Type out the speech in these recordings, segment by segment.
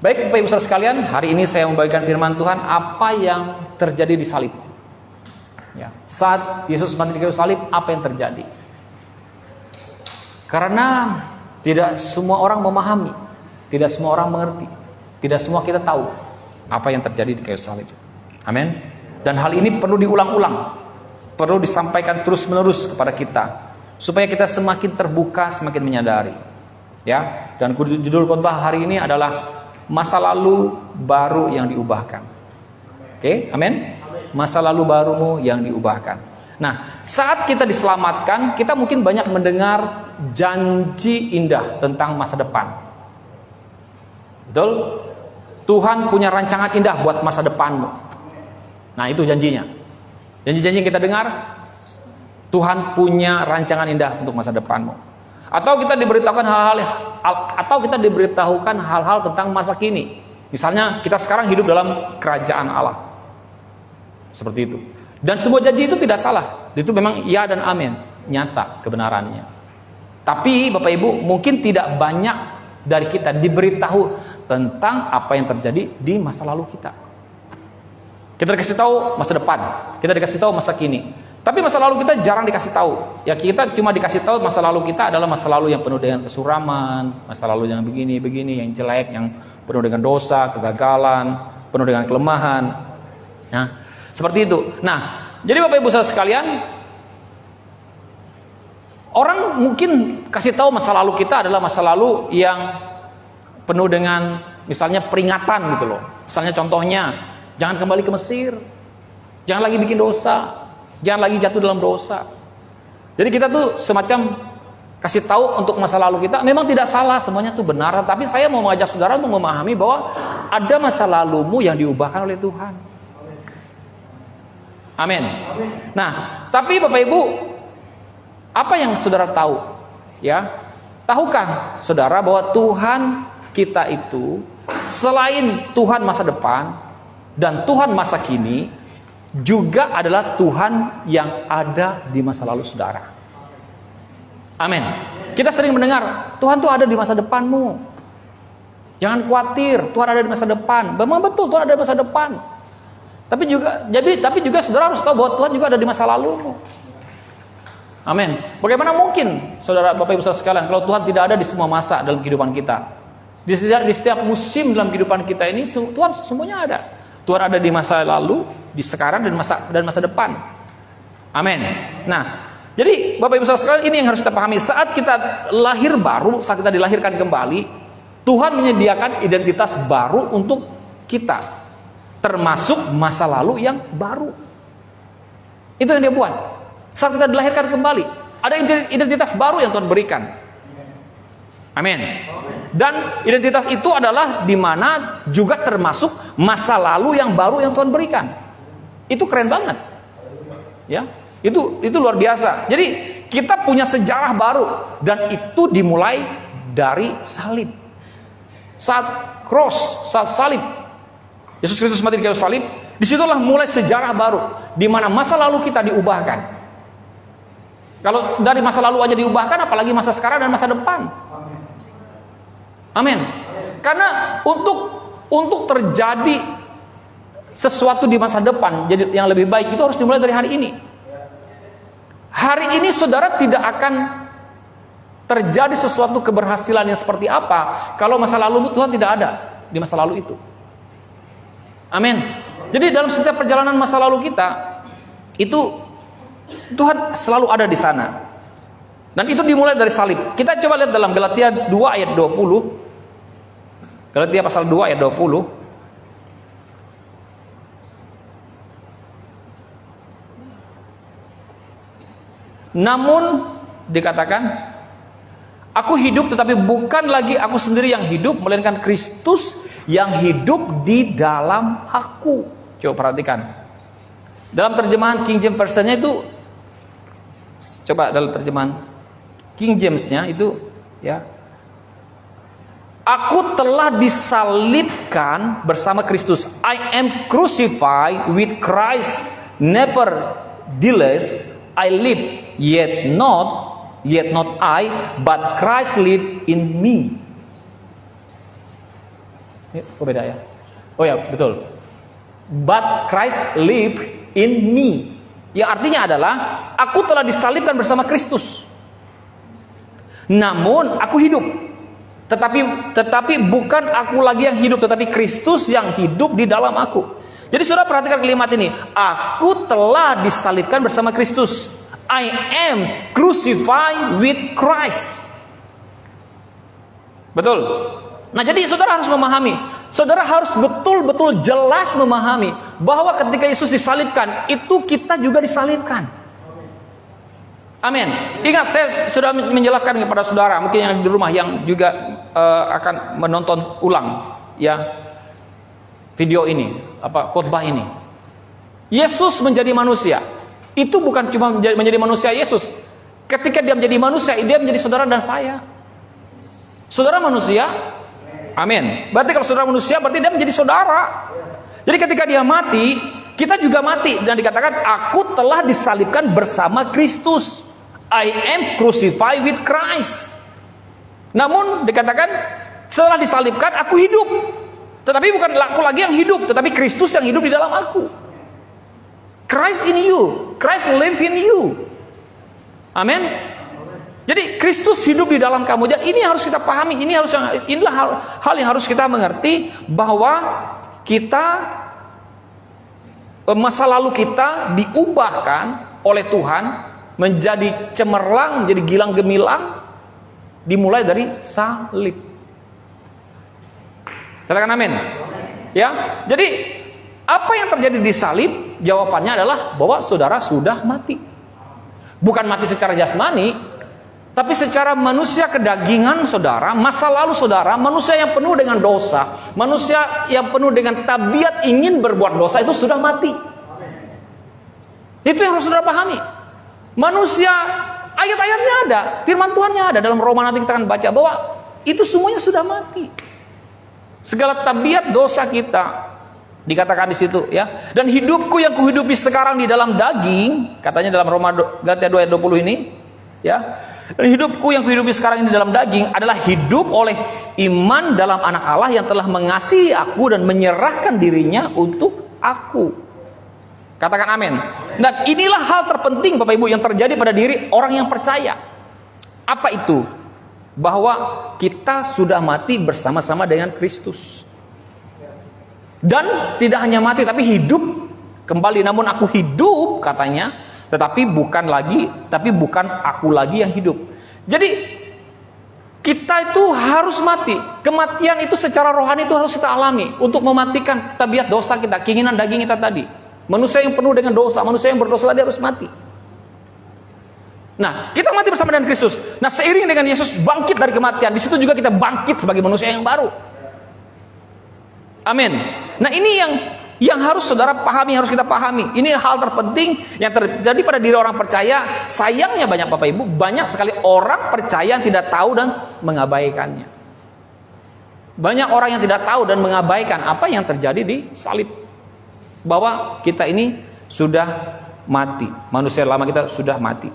Baik Bapak Ibu Saudara sekalian, hari ini saya membagikan firman Tuhan apa yang terjadi di salib. Ya, saat Yesus mati di kayu salib, apa yang terjadi? Karena tidak semua orang memahami, tidak semua orang mengerti, tidak semua kita tahu apa yang terjadi di kayu salib. Amin. Dan hal ini perlu diulang-ulang, perlu disampaikan terus-menerus kepada kita, supaya kita semakin terbuka, semakin menyadari. Ya, dan judul khotbah hari ini adalah masa lalu baru yang diubahkan. Oke, amin. Masa lalu barumu yang diubahkan. Nah, saat kita diselamatkan, kita mungkin banyak mendengar janji indah tentang masa depan. Betul? Tuhan punya rancangan indah buat masa depanmu. Nah, itu janjinya. Janji-janji yang kita dengar, Tuhan punya rancangan indah untuk masa depanmu. Atau kita diberitahukan hal-hal tentang masa kini. Misalnya kita sekarang hidup dalam kerajaan Allah. Seperti itu. Dan semua janji itu tidak salah. Itu memang ya dan amin, nyata kebenarannya. Tapi Bapak Ibu, mungkin tidak banyak dari kita diberitahu tentang apa yang terjadi di masa lalu kita. Kita dikasih tahu masa depan, kita dikasih tahu masa kini. Tapi masa lalu kita jarang dikasih tahu. Ya, kita cuma dikasih tahu masa lalu kita adalah masa lalu yang penuh dengan kesuraman, masa lalu yang begini-begini, yang jelek, yang penuh dengan dosa, kegagalan, penuh dengan kelemahan. Nah, seperti itu. Nah, jadi Bapak Ibu Saudara sekalian, orang mungkin kasih tahu masa lalu kita adalah masa lalu yang penuh dengan misalnya peringatan gitu loh. Misalnya contohnya, jangan kembali ke Mesir, jangan lagi bikin dosa, jangan lagi jatuh dalam dosa. Jadi kita tuh semacam kasih tahu untuk masa lalu kita. Memang tidak salah, semuanya tuh benar. Tapi saya mau mengajak saudara untuk memahami bahwa ada masa lalumu yang diubahkan oleh Tuhan. Amin. Nah, tapi Bapak Ibu, apa yang saudara tahu? Ya, tahukah saudara bahwa Tuhan kita itu selain Tuhan masa depan dan Tuhan masa kini, juga adalah Tuhan yang ada di masa lalu saudara. Amin. Kita sering mendengar Tuhan tuh ada di masa depanmu. Jangan khawatir, Tuhan ada di masa depan. Memang betul Tuhan ada di masa depan. Tapi juga saudara harus tahu bahwa Tuhan juga ada di masa lalumu. Amin. Bagaimana mungkin saudara Bapak Ibu Saudara sekalian kalau Tuhan tidak ada di semua masa dalam kehidupan kita? Di setiap musim dalam kehidupan kita ini Tuhan semuanya ada. Tuhan ada di masa lalu, di sekarang dan masa depan. Amin. Nah, jadi Bapak Ibu Saudara sekalian, ini yang harus kita pahami. Saat kita lahir baru, saat kita dilahirkan kembali, Tuhan menyediakan identitas baru untuk kita, termasuk masa lalu yang baru. Itu yang dia buat. Saat kita dilahirkan kembali, ada identitas baru yang Tuhan berikan. Amin. Dan identitas itu adalah di mana juga termasuk masa lalu yang baru yang Tuhan berikan. Itu keren banget. Ya, itu luar biasa. Jadi kita punya sejarah baru dan itu dimulai dari salib. Saat salib, Yesus Kristus mati di kayu salib, disitulah mulai sejarah baru di mana masa lalu kita diubahkan. Kalau dari masa lalu aja diubahkan, apalagi masa sekarang dan masa depan. Amin. Karena untuk terjadi sesuatu di masa depan jadi yang lebih baik itu harus dimulai dari hari ini. Hari ini saudara tidak akan terjadi sesuatu keberhasilan yang seperti apa kalau masa lalu Tuhan tidak ada di masa lalu itu. Amin. Jadi dalam setiap perjalanan masa lalu kita itu Tuhan selalu ada di sana. Dan itu dimulai dari salib. Kita coba lihat dalam Galatia 2 ayat 20. Galatia pasal 2 ayat 20. Namun dikatakan, aku hidup tetapi bukan lagi aku sendiri yang hidup, melainkan Kristus yang hidup di dalam aku. Coba perhatikan. Dalam terjemahan King James Version-nya itu, coba dalam terjemahan King James-nya itu, ya, aku telah disalibkan bersama Kristus. I am crucified with Christ. Nevertheless, I live, yet not I, but Christ live in me. Oh beda ya. Oh ya, betul. But Christ live in me. Yang artinya adalah aku telah disalibkan bersama Kristus. Namun aku hidup. Tetapi bukan aku lagi yang hidup, tetapi Kristus yang hidup di dalam aku. Jadi saudara perhatikan kalimat ini. Aku telah disalibkan bersama Kristus. I am crucified with Christ. Betul. Nah jadi saudara harus memahami, saudara harus betul-betul jelas memahami bahwa ketika Yesus disalibkan, itu kita juga disalibkan. Amin. Ingat, saya sudah menjelaskan kepada saudara, mungkin yang di rumah yang juga akan menonton ulang ya video ini, khotbah ini. Yesus menjadi manusia, itu bukan cuma menjadi manusia Yesus. Ketika dia menjadi manusia, dia menjadi saudara dan saya. Saudara manusia, amin. Berarti kalau saudara manusia, berarti dia menjadi saudara. Jadi ketika dia mati, kita juga mati. Dan dikatakan, aku telah disalibkan bersama Kristus. I am crucified with Christ. Namun dikatakan, setelah disalibkan, aku hidup. Tetapi bukan aku lagi yang hidup, tetapi Kristus yang hidup di dalam aku. Christ in you, Christ live in you. Amin. Jadi Kristus hidup di dalam kamu. Dan ini harus kita pahami. Inilah hal yang harus kita mengerti, bahwa masa lalu kita diubahkan oleh Tuhan menjadi cemerlang, menjadi gilang gemilang, dimulai dari salib. Katakan amin. Ya. Jadi apa yang terjadi di salib? Jawabannya adalah bahwa saudara sudah mati. Bukan mati secara jasmani, tapi secara manusia kedagingan saudara, masa lalu saudara, manusia yang penuh dengan dosa, manusia yang penuh dengan tabiat ingin berbuat dosa, itu sudah mati. Itu yang harus saudara pahami. Manusia, ayat-ayatnya ada, firman Tuhannya ada, dalam Roma nanti kita akan baca bahwa itu semuanya sudah mati. Segala tabiat dosa kita dikatakan di situ ya. Dan hidupku yang kuhidupi sekarang di dalam daging, katanya dalam Roma Galatia 2 ayat 20 ini, ya. Dan hidupku yang kuhidupi sekarang ini dalam daging adalah hidup oleh iman dalam anak Allah yang telah mengasihi aku dan menyerahkan dirinya untuk aku. Katakan amin. Dan inilah hal terpenting Bapak Ibu yang terjadi pada diri orang yang percaya. Apa itu? Bahwa kita sudah mati bersama-sama dengan Kristus. Dan tidak hanya mati tapi hidup kembali. Namun aku hidup katanya, tetapi bukan aku lagi yang hidup. Jadi kita itu harus mati. Kematian itu secara rohani itu harus kita alami untuk mematikan tabiat dosa kita, keinginan daging kita tadi. Manusia yang penuh dengan dosa, manusia yang berdosa tadi harus mati. Nah, kita mati bersama dengan Kristus. Nah, seiring dengan Yesus bangkit dari kematian, di situ juga kita bangkit sebagai manusia yang baru. Amin. Nah, ini yang harus saudara pahami, harus kita pahami. Ini hal terpenting yang terjadi pada diri orang percaya. Sayangnya banyak Bapak Ibu, banyak sekali orang percaya yang tidak tahu dan mengabaikannya. Banyak orang yang tidak tahu dan mengabaikan apa yang terjadi di salib. Bahwa kita ini sudah mati. Manusia lama kita sudah mati.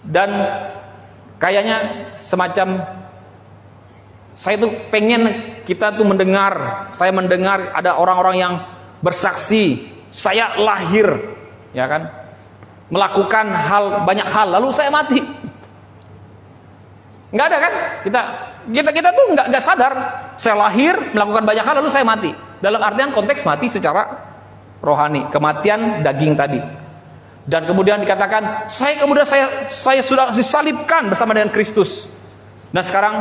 Dan kayaknya semacam saya tuh pengen kita tuh mendengar, saya mendengar ada orang-orang yang bersaksi, saya lahir, ya kan, melakukan banyak hal, lalu saya mati. Nggak ada kan? Kita tuh nggak sadar, saya lahir melakukan banyak hal, lalu saya mati. Dalam artian konteks mati secara rohani, kematian daging tadi. Dan kemudian dikatakan, saya sudah disalibkan bersama dengan Kristus. Dan sekarang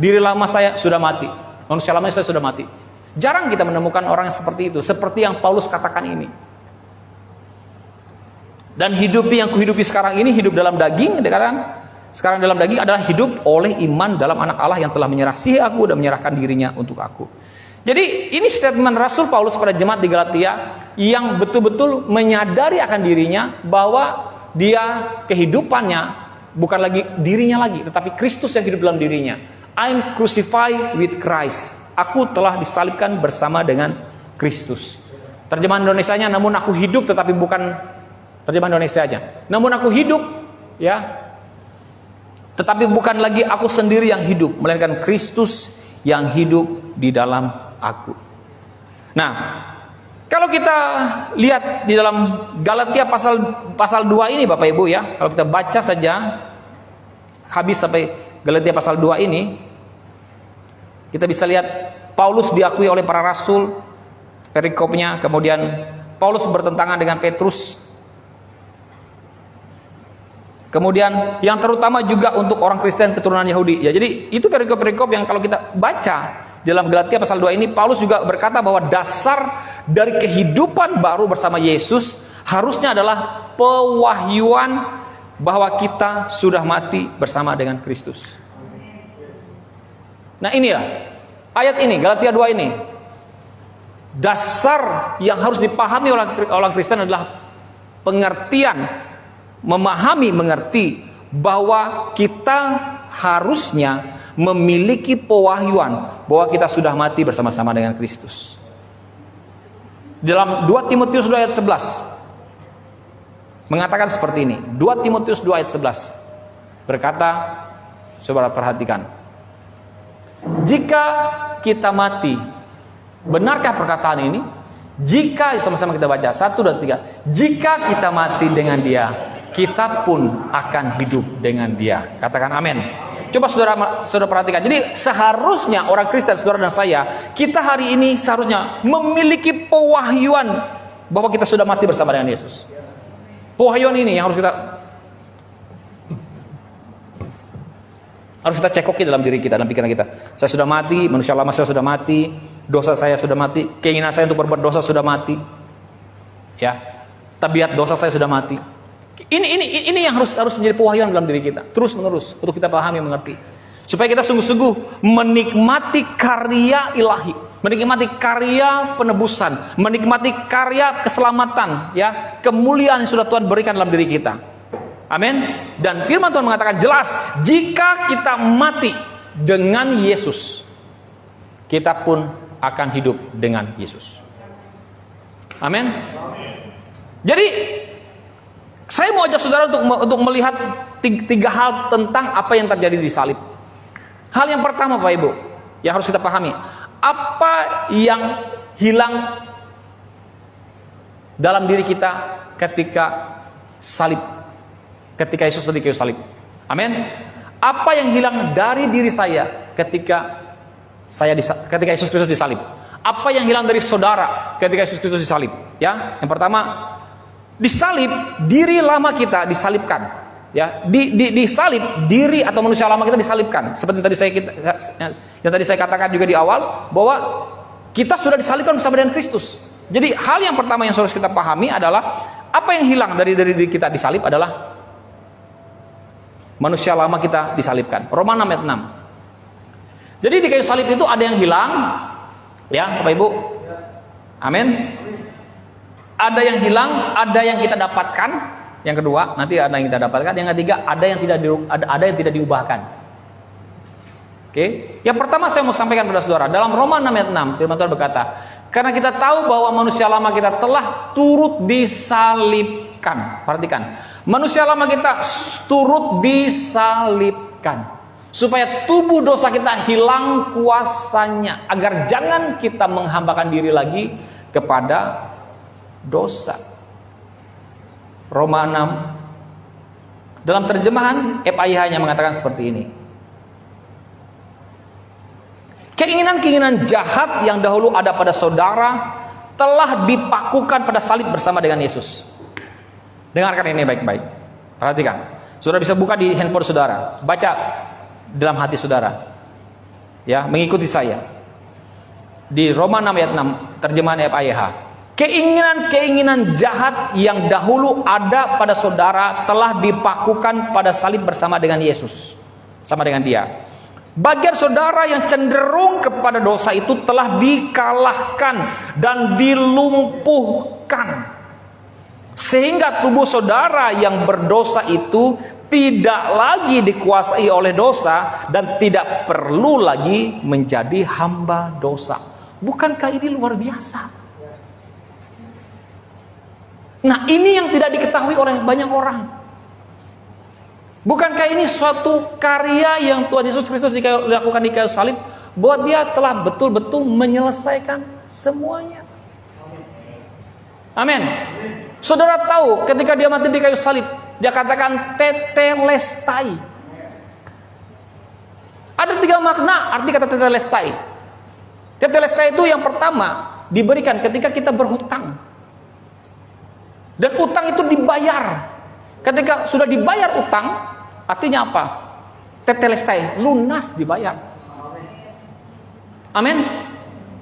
diri lama saya sudah mati. Manusia lama saya sudah mati. Jarang kita menemukan orang yang seperti itu, seperti yang Paulus katakan ini. Dan yang kuhidupi sekarang ini hidup dalam daging, dikatakan sekarang dalam daging adalah hidup oleh iman dalam anak Allah yang telah menyerahkan aku dan menyerahkan dirinya untuk aku. Jadi ini statement Rasul Paulus pada jemaat di Galatia yang betul-betul menyadari akan dirinya bahwa dia kehidupannya bukan lagi dirinya lagi, tetapi Kristus yang hidup dalam dirinya. I'm crucified with Christ. Aku telah disalibkan bersama dengan Kristus. Terjemahan Indonesianya, namun aku hidup, tetapi bukan terjemahan Indonesia aja. Namun aku hidup, ya, tetapi bukan lagi aku sendiri yang hidup, melainkan Kristus yang hidup di dalam aku. Nah, kalau kita lihat di dalam Galatia pasal 2 ini Bapak Ibu ya, kalau kita baca saja habis sampai Galatia pasal 2 ini, kita bisa lihat Paulus diakui oleh para rasul, perikopnya, kemudian Paulus bertentangan dengan Petrus. Kemudian yang terutama juga untuk orang Kristen keturunan Yahudi. Ya, jadi itu perikop-perikop yang kalau kita baca dalam Galatia pasal 2 ini, Paulus juga berkata bahwa dasar dari kehidupan baru bersama Yesus harusnya adalah pewahyuan bahwa kita sudah mati bersama dengan Kristus. Nah, inilah ayat ini, Galatia 2 ini. Dasar yang harus dipahami oleh orang Kristen adalah pengertian, mengerti bahwa kita harusnya memiliki pewahyuan bahwa kita sudah mati bersama-sama dengan Kristus. Dalam 2 Timotius 2 ayat 11 mengatakan seperti ini. 2 Timotius 2 ayat 11 berkata, saudara perhatikan, jika kita mati, benarkah perkataan ini? Jika, sama-sama kita baca 1 dan 3, jika kita mati dengan Dia, kita pun akan hidup dengan Dia. Katakan amin. Coba saudara perhatikan. Jadi seharusnya orang Kristen, saudara dan saya, kita hari ini seharusnya memiliki pewahyuan bahwa kita sudah mati bersama dengan Yesus. Pewahyuan ini yang harus kita cekoki dalam diri kita, dalam pikiran kita. Saya sudah mati, manusia lama saya sudah mati, dosa saya sudah mati, keinginan saya untuk berbuat dosa sudah mati. Ya. Tabiat dosa saya sudah mati. Ini yang harus menjadi pewahyuan dalam diri kita, terus menerus untuk kita pahami, mengerti, supaya kita sungguh-sungguh menikmati karya ilahi, menikmati karya penebusan, menikmati karya keselamatan, ya, kemuliaan yang sudah Tuhan berikan dalam diri kita. Amin. Dan firman Tuhan mengatakan jelas, jika kita mati dengan Yesus, kita pun akan hidup dengan Yesus. Amin. Jadi saya mau ajak saudara untuk melihat 3 hal tentang apa yang terjadi di salib. Hal yang pertama Bapak Ibu, yang harus kita pahami, apa yang hilang dalam diri kita ketika salib, ketika Yesus mati di kayu salib. Amin. Apa yang hilang dari diri saya ketika Yesus Kristus disalib? Apa yang hilang dari saudara ketika Yesus Kristus disalib? Ya, yang pertama, disalib, diri lama kita disalibkan, ya. Disalib diri atau manusia lama kita disalibkan. Seperti yang tadi saya katakan juga di awal, bahwa kita sudah disalibkan bersama dengan Kristus. Jadi hal yang pertama yang harus kita pahami adalah apa yang hilang dari diri kita disalib adalah manusia lama kita disalibkan. Roma 6 ayat 6. Jadi di kayu salib itu ada yang hilang, ya Bapak Ibu. Amin. Ada yang hilang, ada yang kita dapatkan. Yang kedua, nanti ada yang kita dapatkan. Yang ketiga, ada yang tidak diubahkan. Oke. Yang pertama saya mau sampaikan pada saudara, dalam Roma 6 ayat 6, firman Tuhan berkata, karena kita tahu bahwa manusia lama kita telah turut disalibkan. Perhatikan, manusia lama kita turut disalibkan, supaya tubuh dosa kita hilang kuasanya, agar jangan kita menghambakan diri lagi kepada dosa. Roma 6 dalam terjemahan FIH-nya mengatakan seperti ini. Keinginan-keinginan jahat yang dahulu ada pada saudara telah dipakukan pada salib bersama dengan Yesus. Dengarkan ini baik-baik. Perhatikan. Saudara bisa buka di handphone saudara, baca dalam hati saudara. Ya, mengikuti saya. Di Roma 6 ayat 6 terjemahan FIH. Keinginan-keinginan jahat yang dahulu ada pada saudara telah dipakukan pada salib bersama dengan Yesus, sama dengan Dia. Bagian saudara yang cenderung kepada dosa itu telah dikalahkan dan dilumpuhkan, sehingga tubuh saudara yang berdosa itu tidak lagi dikuasai oleh dosa dan tidak perlu lagi menjadi hamba dosa. Bukankah ini luar biasa? Nah, ini yang tidak diketahui oleh banyak orang. Bukankah ini suatu karya yang Tuhan Yesus Kristus lakukan di kayu salib bahwa dia telah betul-betul menyelesaikan semuanya. Amin. Saudara tahu ketika dia mati di kayu salib, dia katakan tetelestai. Ada 3 makna arti kata tetelestai. Tetelestai itu yang pertama diberikan ketika kita berhutang. Dan utang itu dibayar. Ketika sudah dibayar utang, artinya apa? Tetelestai, lunas dibayar. Amin.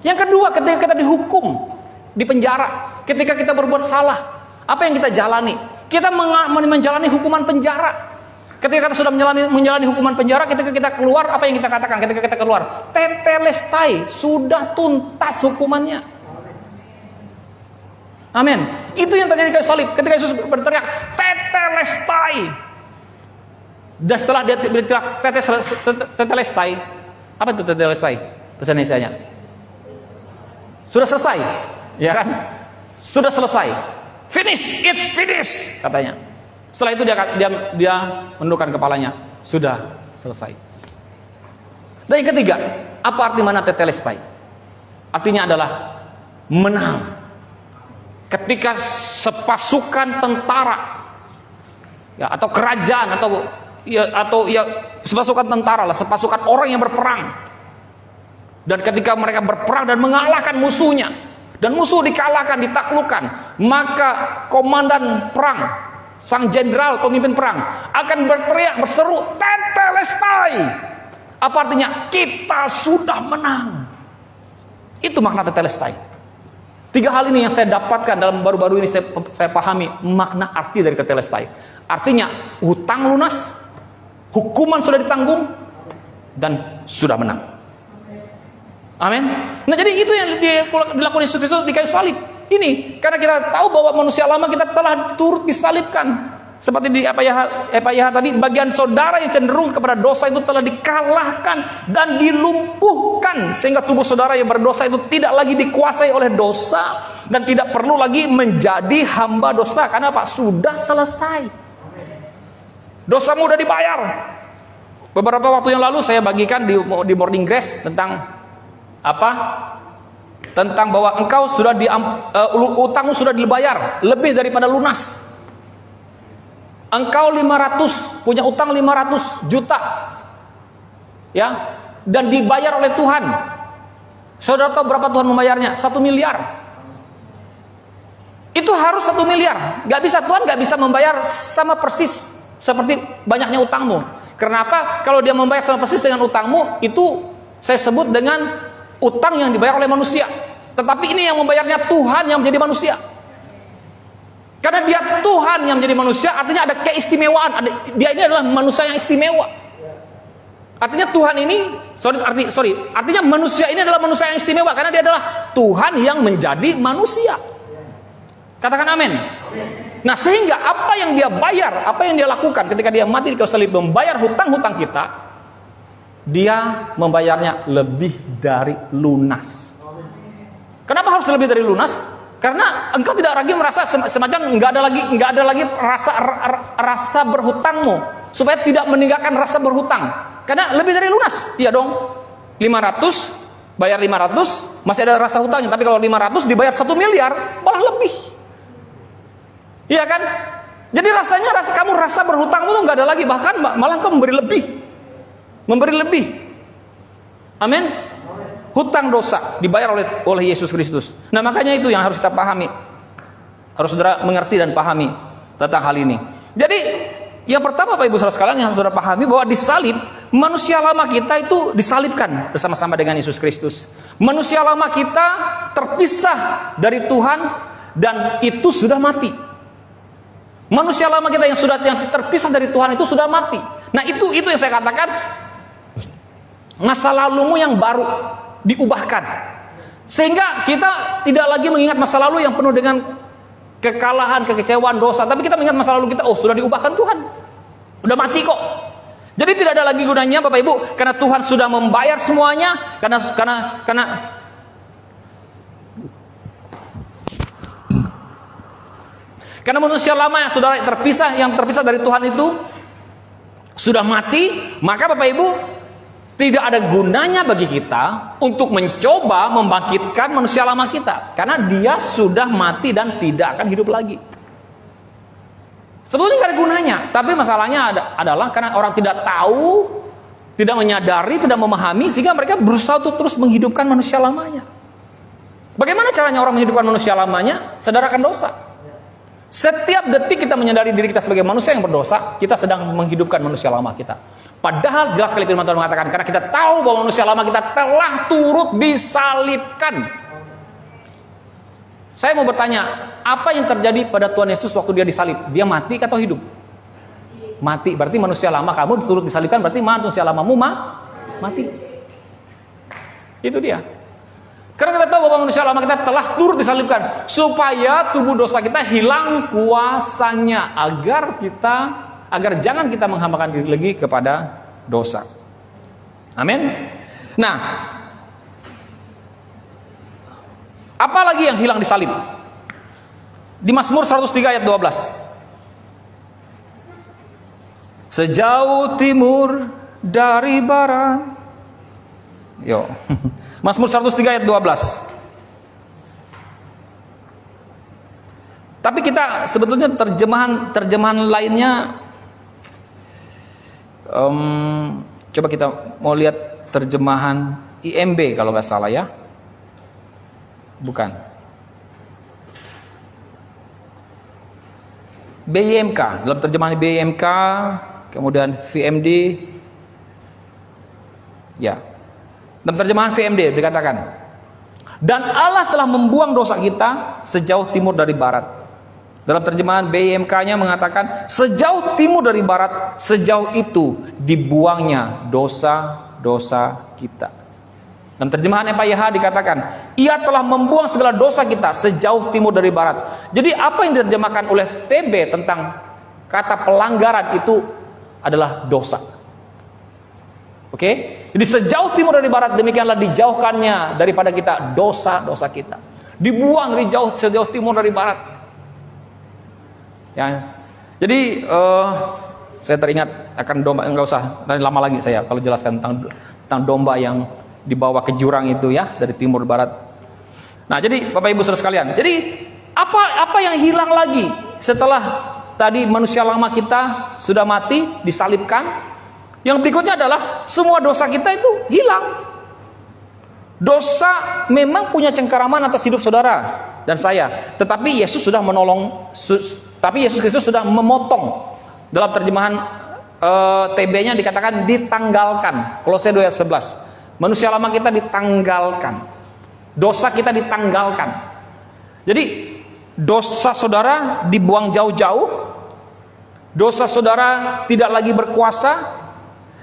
Yang kedua, ketika kita dihukum di penjara, ketika kita berbuat salah, apa yang kita jalani? Kita menjalani hukuman penjara. Ketika kita sudah menjalani hukuman penjara, ketika kita keluar, apa yang kita katakan ketika kita keluar? Tetelestai, sudah tuntas hukumannya. Amin. Itu yang terjadi di kayu salib. Ketika Yesus berteriak, tetelestai. Dan setelah dia berteriak tetelestai, apa itu tetelestai? Bahasa Indonesianya. Sudah selesai, ya kan? Sudah selesai. Finish, it's finished, katanya. Setelah itu dia menundukkan kepalanya. Sudah selesai. Dan yang ketiga, apa arti mana tetelestai? Artinya adalah menang. Ketika sepasukan tentara, ya, atau kerajaan atau sepasukan tentara lah, sepasukan orang yang berperang. Dan ketika mereka berperang dan mengalahkan musuhnya, dan musuh dikalahkan, ditaklukkan, maka komandan perang, sang jenderal pemimpin perang akan berteriak, berseru, tetelestai. Apa artinya? Kita sudah menang. Itu makna tetelestai. 3 hal ini yang saya dapatkan dalam baru-baru ini, saya pahami makna arti dari tetelestai. Artinya hutang lunas, hukuman sudah ditanggung, dan sudah menang. Amin. Nah, jadi itu yang dilakukan Yesus Kristus di kayu salib. Ini karena kita tahu bahwa manusia lama kita telah turut disalibkan. Seperti di Epayah tadi, bagian saudara yang cenderung kepada dosa itu telah dikalahkan dan dilumpuhkan, sehingga tubuh saudara yang berdosa itu tidak lagi dikuasai oleh dosa dan tidak perlu lagi menjadi hamba dosa. Karena apa? Sudah selesai. Dosamu sudah dibayar. Beberapa waktu yang lalu saya bagikan di Morning Grace tentang apa? Tentang bahwa engkau sudah utangmu sudah dibayar lebih daripada lunas. Engkau 500 punya utang 500 juta, ya, dan dibayar oleh Tuhan. Saudara tahu berapa Tuhan membayarnya? 1 miliar. Itu harus 1 miliar. Tuhan gak bisa membayar sama persis seperti banyaknya utangmu. Kenapa? Kalau dia membayar sama persis dengan utangmu, itu saya sebut dengan utang yang dibayar oleh manusia. Tetapi ini yang membayarnya Tuhan yang menjadi manusia. Karena dia Tuhan yang menjadi manusia, artinya ada keistimewaan. Dia ini adalah manusia yang istimewa. Artinya Tuhan ini, artinya manusia ini adalah manusia yang istimewa karena dia adalah Tuhan yang menjadi manusia. Katakan amin. Nah, sehingga apa yang dia bayar, apa yang dia lakukan ketika dia mati di kayu salib, membayar hutang-hutang kita, dia membayarnya lebih dari lunas. Kenapa harus lebih dari lunas? Karena engkau tidak lagi merasa semacam enggak ada lagi rasa berhutangmu, supaya tidak meninggalkan rasa berhutang. Karena lebih dari lunas. Iya dong. 500 bayar 500 masih ada rasa hutangnya, tapi kalau 500 dibayar 1 miliar malah lebih. Iya kan? Jadi kamu rasa berhutangmu tuh enggak ada lagi, bahkan malah kamu memberi lebih. Memberi lebih. Amin. Hutang dosa dibayar oleh Yesus Kristus. Nah, makanya itu yang harus kita pahami. Harus saudara mengerti dan pahami tentang hal ini. Jadi, yang pertama Bapak Ibu Saudara sekalian yang harus saudara pahami bahwa disalib, manusia lama kita itu disalibkan bersama-sama dengan Yesus Kristus. Manusia lama kita terpisah dari Tuhan dan itu sudah mati. Manusia lama kita yang terpisah dari Tuhan itu sudah mati. Nah, itu yang saya katakan masa lalumu yang baru diubahkan, sehingga kita tidak lagi mengingat masa lalu yang penuh dengan kekalahan, kekecewaan, dosa, tapi kita mengingat masa lalu kita, sudah diubahkan Tuhan, udah mati kok. Jadi tidak ada lagi gunanya Bapak Ibu, karena Tuhan sudah membayar semuanya. Karena manusia lama yang terpisah dari Tuhan itu sudah mati, maka Bapak Ibu, Tidak ada gunanya bagi kita untuk mencoba membangkitkan manusia lama kita, karena dia sudah mati dan tidak akan hidup lagi. Sebetulnya tidak ada gunanya, tapi masalahnya adalah karena orang tidak tahu, tidak menyadari, tidak memahami, sehingga mereka berusaha untuk terus menghidupkan manusia lamanya. Bagaimana caranya orang menghidupkan manusia lamanya? Saudarakan dosa. Setiap detik kita menyadari diri kita sebagai manusia yang berdosa, kita sedang menghidupkan manusia lama kita. Padahal jelas sekali firman Tuhan mengatakan, karena kita tahu bahwa manusia lama kita telah turut disalibkan. Saya mau bertanya, apa yang terjadi pada Tuhan Yesus waktu dia disalib? Dia mati atau hidup? Mati. Berarti manusia lama kamu turut disalibkan, berarti manusia lamamu mati. Itu dia. Karena kita tahu bahwa manusia lama kita telah turut disalibkan, supaya tubuh dosa kita hilang kuasanya, agar jangan kita menghambakan diri lagi kepada dosa. Amin. Nah, apa lagi yang hilang di salib? Di Mazmur 103 ayat 12. Sejauh timur dari barat. Yo. Mazmur 103 ayat 12. Tapi kita sebetulnya terjemahan lainnya, coba kita mau lihat terjemahan IMB kalau nggak salah ya. Bukan. BIMK, dalam terjemahan BIMK, kemudian VMD. Ya. Dalam terjemahan VMD dikatakan, dan Allah telah membuang dosa kita sejauh timur dari barat. Dalam terjemahan BIMK-nya mengatakan, sejauh timur dari barat, sejauh itu dibuangnya dosa-dosa kita. Dalam terjemahan FIH dikatakan, ia telah membuang segala dosa kita sejauh timur dari barat. Jadi apa yang diterjemahkan oleh TB tentang kata pelanggaran itu adalah dosa. Oke? Jadi sejauh timur dari barat, demikianlah dijauhkannya daripada kita dosa-dosa kita. Dibuang sejauh timur dari barat. Ya. Jadi saya teringat akan domba, enggak usah lama lagi saya kalau jelaskan tentang domba yang dibawa ke jurang itu ya, dari timur barat. Nah, jadi Bapak Ibu Saudara sekalian, jadi apa yang hilang lagi setelah tadi manusia lama kita sudah mati, disalibkan? Yang berikutnya adalah semua dosa kita itu hilang. Dosa memang punya cengkeraman atas hidup saudara dan saya, tetapi Yesus sudah menolong, tapi Yesus Kristus sudah memotong. Dalam terjemahan TB-nya dikatakan ditanggalkan. Kolose 2 ayat 11. Manusia lama kita ditanggalkan, dosa kita ditanggalkan. Jadi dosa saudara dibuang jauh-jauh, dosa saudara tidak lagi berkuasa.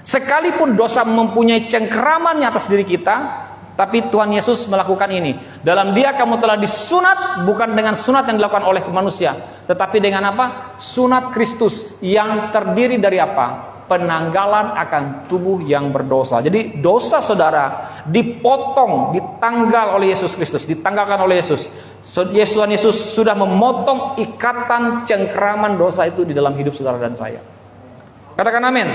Sekalipun dosa mempunyai cengkeramannya atas diri kita, tapi Tuhan Yesus melakukan ini. Dalam Dia kamu telah disunat, bukan dengan sunat yang dilakukan oleh manusia, tetapi dengan apa? Sunat Kristus yang terdiri dari apa? Penanggalan akan tubuh yang berdosa. Jadi dosa saudara dipotong, ditanggal oleh Yesus Kristus, ditanggalkan oleh Yesus. Tuhan Yesus sudah memotong ikatan cengkeraman dosa itu di dalam hidup saudara dan saya. Katakan amin.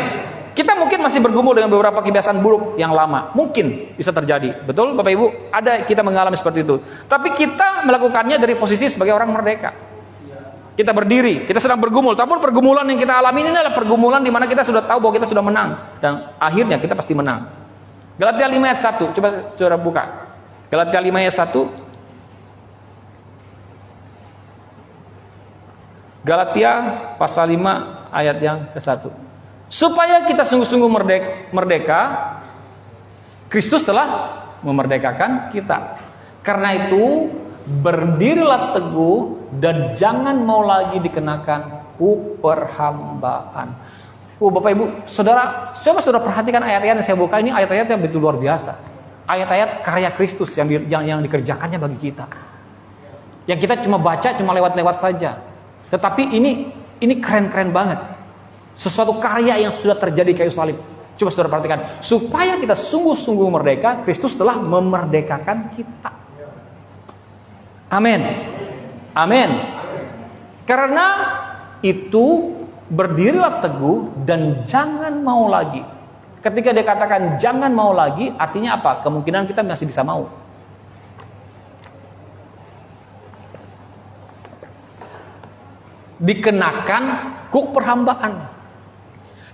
Kita mungkin masih bergumul dengan beberapa kebiasaan buruk yang lama. Mungkin bisa terjadi. Betul Bapak Ibu? Ada kita mengalami seperti itu. Tapi kita melakukannya dari posisi sebagai orang merdeka. Kita berdiri, kita sedang bergumul. Tapi pergumulan yang kita alami ini adalah pergumulan di mana kita sudah tahu bahwa kita sudah menang. Dan akhirnya kita pasti menang. Galatia 5 ayat 1. Coba saudara buka. Galatia 5 ayat 1. Galatia pasal 5 ayat yang ke-1. Supaya kita sungguh-sungguh merdeka, Kristus telah memerdekakan kita. Karena itu berdirilah teguh dan jangan mau lagi dikenakan perhambaan. Bapak Ibu, saudara, coba saudara perhatikan ayat-ayat yang saya buka ini, ayat-ayat yang betul luar biasa. Ayat-ayat karya Kristus yang dikerjakannya bagi kita. Yang kita cuma baca, cuma lewat-lewat saja. Tetapi ini keren-keren banget. Sesuatu karya yang sudah terjadi kayu salib. Coba saudara perhatikan. Supaya kita sungguh-sungguh merdeka, Kristus telah memerdekakan kita. Amin. Amin. Karena itu berdirilah teguh dan jangan mau lagi Ketika dia katakan jangan mau lagi, artinya apa? Kemungkinan kita masih bisa mau. Dikenakan huk perhambaan.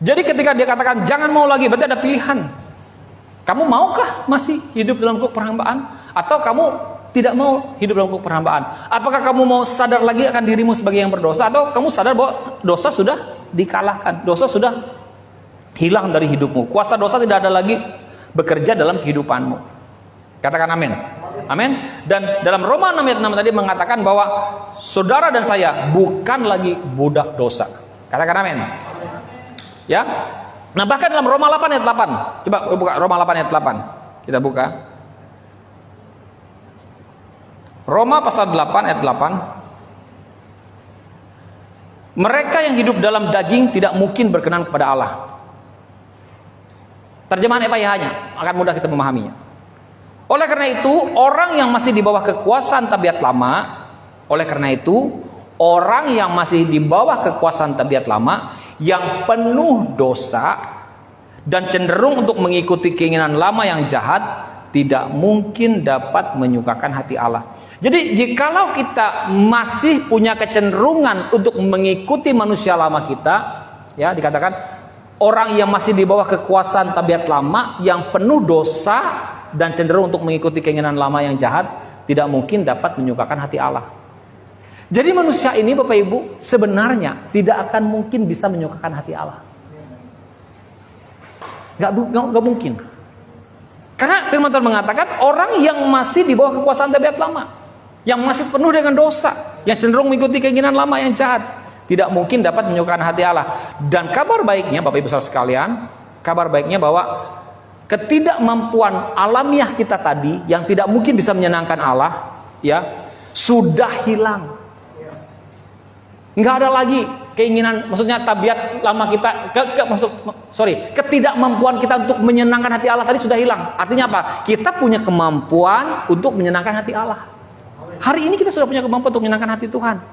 Jadi ketika dia katakan jangan mau lagi, berarti ada pilihan. Kamu maukah masih hidup dalam huk perhambaan? Atau kamu tidak mau hidup dalam huk perhambaan? Apakah kamu mau sadar lagi akan dirimu sebagai yang berdosa? Atau kamu sadar bahwa dosa sudah dikalahkan, dosa sudah hilang dari hidupmu, kuasa dosa tidak ada lagi bekerja dalam kehidupanmu? Katakan amin. Amin. Dan dalam Roma 6 ayat 6 tadi mengatakan bahwa saudara dan saya bukan lagi budak dosa. Katakan amin. Ya. Nah, bahkan dalam Roma 8 ayat 8. Coba buka Roma 8 ayat 8. Kita buka. Roma pasal 8 ayat 8. Mereka yang hidup dalam daging tidak mungkin berkenan kepada Allah. Terjemahan EPYH-nya akan mudah kita memahaminya. Oleh karena itu, orang yang masih di bawah kekuasaan tabiat lama, yang penuh dosa dan cenderung untuk mengikuti keinginan lama yang jahat, tidak mungkin dapat menyukakan hati Allah. Jadi jikalau kita masih punya kecenderungan untuk mengikuti manusia lama kita, ya dikatakan orang yang masih di bawah kekuasaan tabiat lama, yang penuh dosa dan cenderung untuk mengikuti keinginan lama yang jahat, tidak mungkin dapat menyukakan hati Allah. Jadi manusia ini, Bapak Ibu, sebenarnya tidak akan mungkin bisa menyukakan hati Allah. Gak mungkin. Karena firman Tuhan mengatakan orang yang masih di bawah kekuasaan tabiat lama, yang masih penuh dengan dosa, yang cenderung mengikuti keinginan lama yang jahat, tidak mungkin dapat menyukakan hati Allah. Dan kabar baiknya, Bapak Ibu saudara sekalian, kabar baiknya bahwa ketidakmampuan alamiah kita tadi yang tidak mungkin bisa menyenangkan Allah, ya, sudah hilang. Nggak ada lagi keinginan, maksudnya tabiat lama kita, ketidakmampuan kita untuk menyenangkan hati Allah tadi sudah hilang. Artinya apa? Kita punya kemampuan untuk menyenangkan hati Allah. Hari ini kita sudah punya kemampuan untuk menyenangkan hati Tuhan.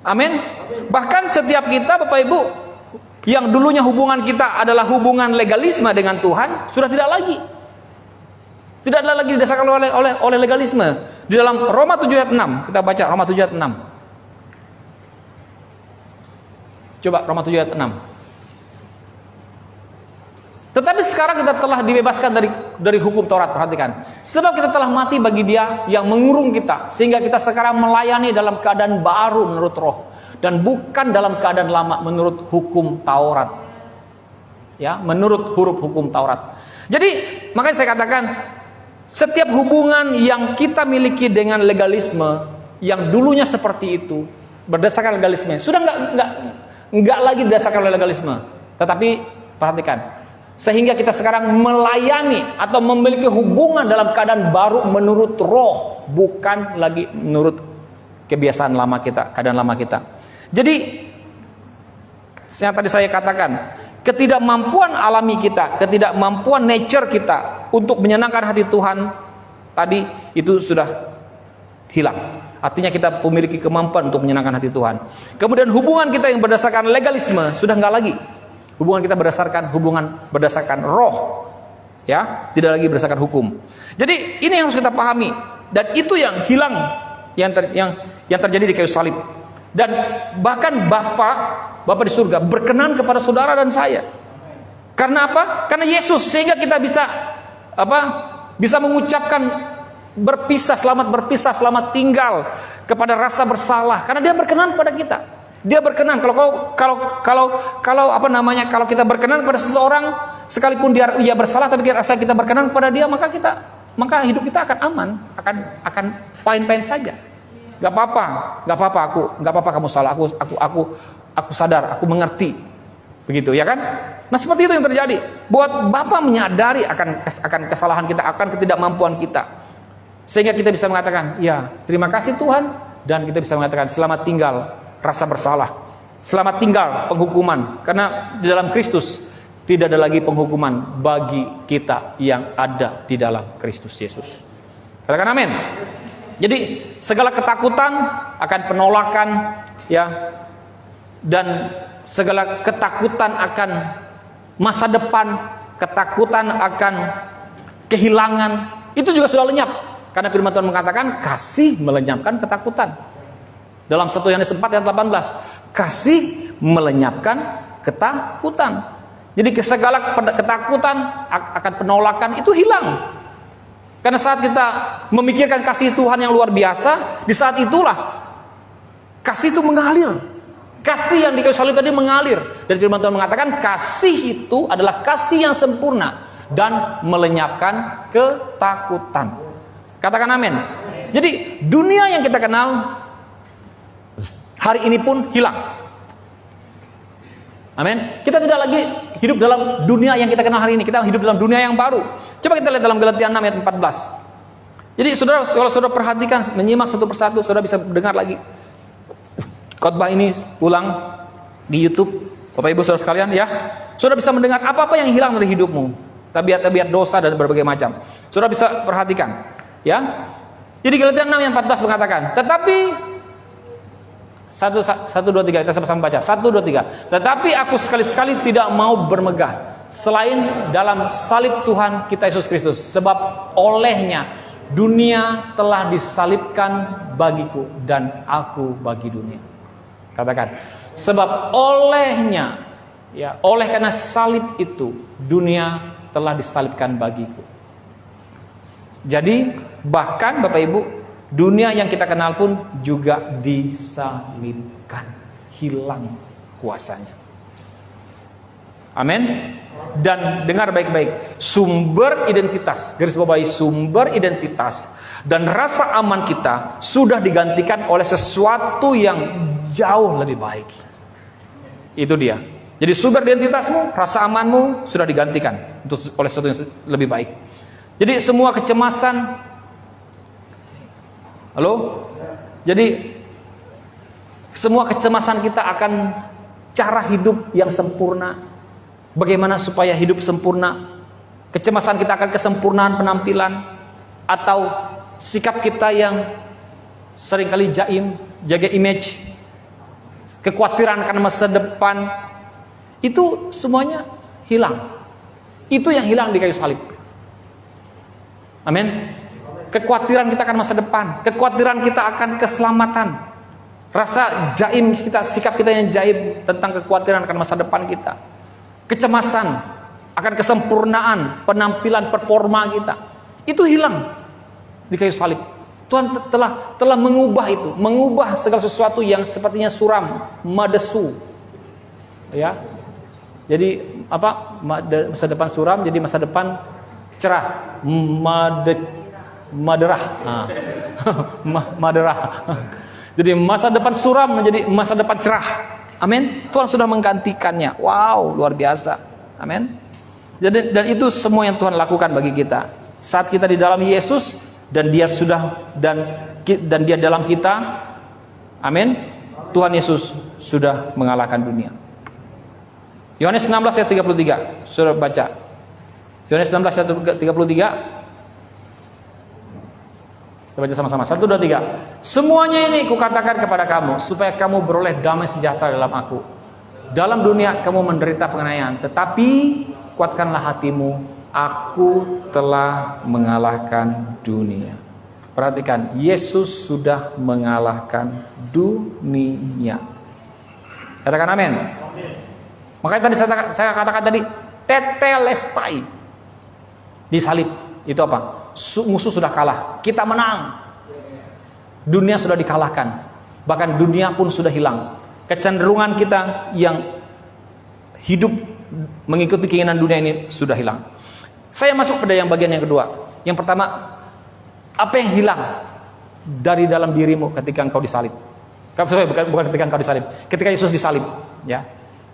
Amin. Bahkan setiap kita, Bapak Ibu, yang dulunya hubungan kita adalah hubungan legalisme dengan Tuhan, sudah tidak lagi. Tidak ada lagi didasarkan oleh legalisme. Di dalam Roma 7 ayat 6, kita baca Roma 7 ayat 6. Coba Roma 7 ayat 6. Tetapi sekarang kita telah dibebaskan dari hukum Taurat, perhatikan. Sebab kita telah mati bagi Dia yang mengurung kita, sehingga kita sekarang melayani dalam keadaan baru menurut Roh, dan bukan dalam keadaan lama menurut hukum Taurat. Ya, menurut huruf hukum Taurat. Jadi, makanya saya katakan setiap hubungan yang kita miliki dengan legalisme yang dulunya seperti itu, berdasarkan legalisme, sudah enggak lagi berdasarkan oleh legalisme. Tetapi perhatikan, sehingga kita sekarang melayani atau memiliki hubungan dalam keadaan baru menurut Roh, bukan lagi menurut kebiasaan lama kita, keadaan lama kita. Jadi yang tadi saya katakan, ketidakmampuan alami kita, ketidakmampuan nature kita untuk menyenangkan hati Tuhan tadi itu sudah hilang. Artinya kita memiliki kemampuan untuk menyenangkan hati Tuhan. Kemudian hubungan kita yang berdasarkan legalisme sudah enggak lagi. Hubungan kita berdasarkan roh, ya, tidak lagi berdasarkan hukum. Jadi ini yang harus kita pahami, dan itu yang hilang, yang terjadi di kayu salib. Dan bahkan Bapa di surga berkenan kepada saudara dan saya. Karena apa? Karena Yesus, sehingga kita bisa bisa mengucapkan selamat tinggal kepada rasa bersalah, karena Dia berkenan pada kita. Dia berkenan. Kalau kita berkenan pada seseorang, sekalipun dia bersalah, tapi rasa kita berkenan kepada dia, maka hidup kita akan aman, akan fine saja. Gak apa-apa kamu salah, aku sadar, aku mengerti, begitu ya kan? Nah seperti itu yang terjadi. Buat Bapa menyadari akan kesalahan kita, akan ketidakmampuan kita, sehingga kita bisa mengatakan, ya terima kasih Tuhan, dan kita bisa mengatakan selamat tinggal rasa bersalah, selamat tinggal penghukuman, karena di dalam Kristus tidak ada lagi penghukuman bagi kita yang ada di dalam Kristus Yesus. Katakan amin. Jadi segala ketakutan akan penolakan, ya, dan segala ketakutan akan masa depan ketakutan akan kehilangan, itu juga sudah lenyap. Karena firman Tuhan mengatakan kasih melenyapkan ketakutan. Dalam 1 Yohanes 4 ayat 18, kasih melenyapkan ketakutan. Jadi segala ketakutan akan penolakan itu hilang. Karena saat kita memikirkan kasih Tuhan yang luar biasa, di saat itulah kasih itu mengalir. Kasih yang di kayu salib tadi mengalir. Dan firman Tuhan mengatakan kasih itu adalah kasih yang sempurna dan melenyapkan ketakutan. Katakan amin. Jadi dunia yang kita kenal hari ini pun hilang. Amin. Kita tidak lagi hidup dalam dunia yang kita kenal hari ini. Kita hidup dalam dunia yang baru. Coba kita lihat dalam Galatia 6 ayat 14. Jadi saudara, kalau saudara perhatikan, menyimak satu persatu, saudara bisa dengar lagi khotbah ini ulang di YouTube, Bapak Ibu saudara sekalian ya. Saudara bisa mendengar apa-apa yang hilang dari hidupmu, tabiat-tabiat dosa dan berbagai macam. Saudara bisa perhatikan, ya. Jadi Galatia 6 ayat 14 mengatakan, tetapi 1, 2, 3, kita sama-sama baca. 1, 2, 3. Tetapi aku sekali-sekali tidak mau bermegah selain dalam salib Tuhan kita Yesus Kristus, sebab olehnya dunia telah disalibkan bagiku dan aku bagi dunia. Katakan, sebab olehnya, ya, oleh karena salib itu dunia telah disalibkan bagiku. Jadi bahkan Bapak Ibu, dunia yang kita kenal pun juga disalibkan, hilang kuasanya. Amin. Dan dengar baik-baik, sumber identitas, garis bawahi sumber identitas dan rasa aman kita sudah digantikan oleh sesuatu yang jauh lebih baik. Itu dia. Jadi sumber identitasmu, rasa amanmu sudah digantikan oleh sesuatu yang lebih baik. Jadi semua kecemasan, halo? Jadi semua kecemasan kita akan cara hidup yang sempurna. Bagaimana supaya hidup sempurna? Kecemasan kita akan kesempurnaan penampilan, atau sikap kita yang seringkali jaim, jaga image, kekhawatiran akan masa depan, itu semuanya hilang. Itu yang hilang di kayu salib. Amin. Kekhawatiran kita akan masa depan, kekhawatiran kita akan keselamatan, rasa jaim kita, sikap kita yang jaim tentang kekhawatiran akan masa depan kita, kecemasan akan kesempurnaan penampilan performa kita, itu hilang di kayu salib. Tuhan telah mengubah itu, mengubah segala sesuatu yang sepertinya suram, madesu, ya. Jadi apa? Masa depan suram jadi masa depan cerah, maderah. Nah. Maderah. Jadi masa depan suram menjadi masa depan cerah. Amin. Tuhan sudah menggantikannya. Wow, luar biasa. Amin. Jadi, dan itu semua yang Tuhan lakukan bagi kita. Saat kita di dalam Yesus dan Dia sudah dan Dia dalam kita. Amin. Tuhan Yesus sudah mengalahkan dunia. Yohanes 16 ayat 33. Saudara baca. Yohanes 16 ayat 33. Kita baca sama-sama. 1, 2, 3. Semuanya ini kukatakan kepada kamu supaya kamu beroleh damai sejahtera dalam aku. Dalam dunia kamu menderita penganiayaan, tetapi kuatkanlah hatimu. Aku telah mengalahkan dunia. Perhatikan, Yesus sudah mengalahkan dunia. Katakan amin. Makanya tadi saya katakan tadi, tetelestai. Di salib itu apa? Musuh sudah kalah, kita menang. Dunia sudah dikalahkan, bahkan dunia pun sudah hilang. Kecenderungan kita yang hidup mengikuti keinginan dunia ini sudah hilang. Saya masuk pada yang bagian yang kedua. Yang pertama, apa yang hilang dari dalam dirimu ketika engkau disalib? Bukan ketika engkau disalib, ketika Yesus disalib, ya.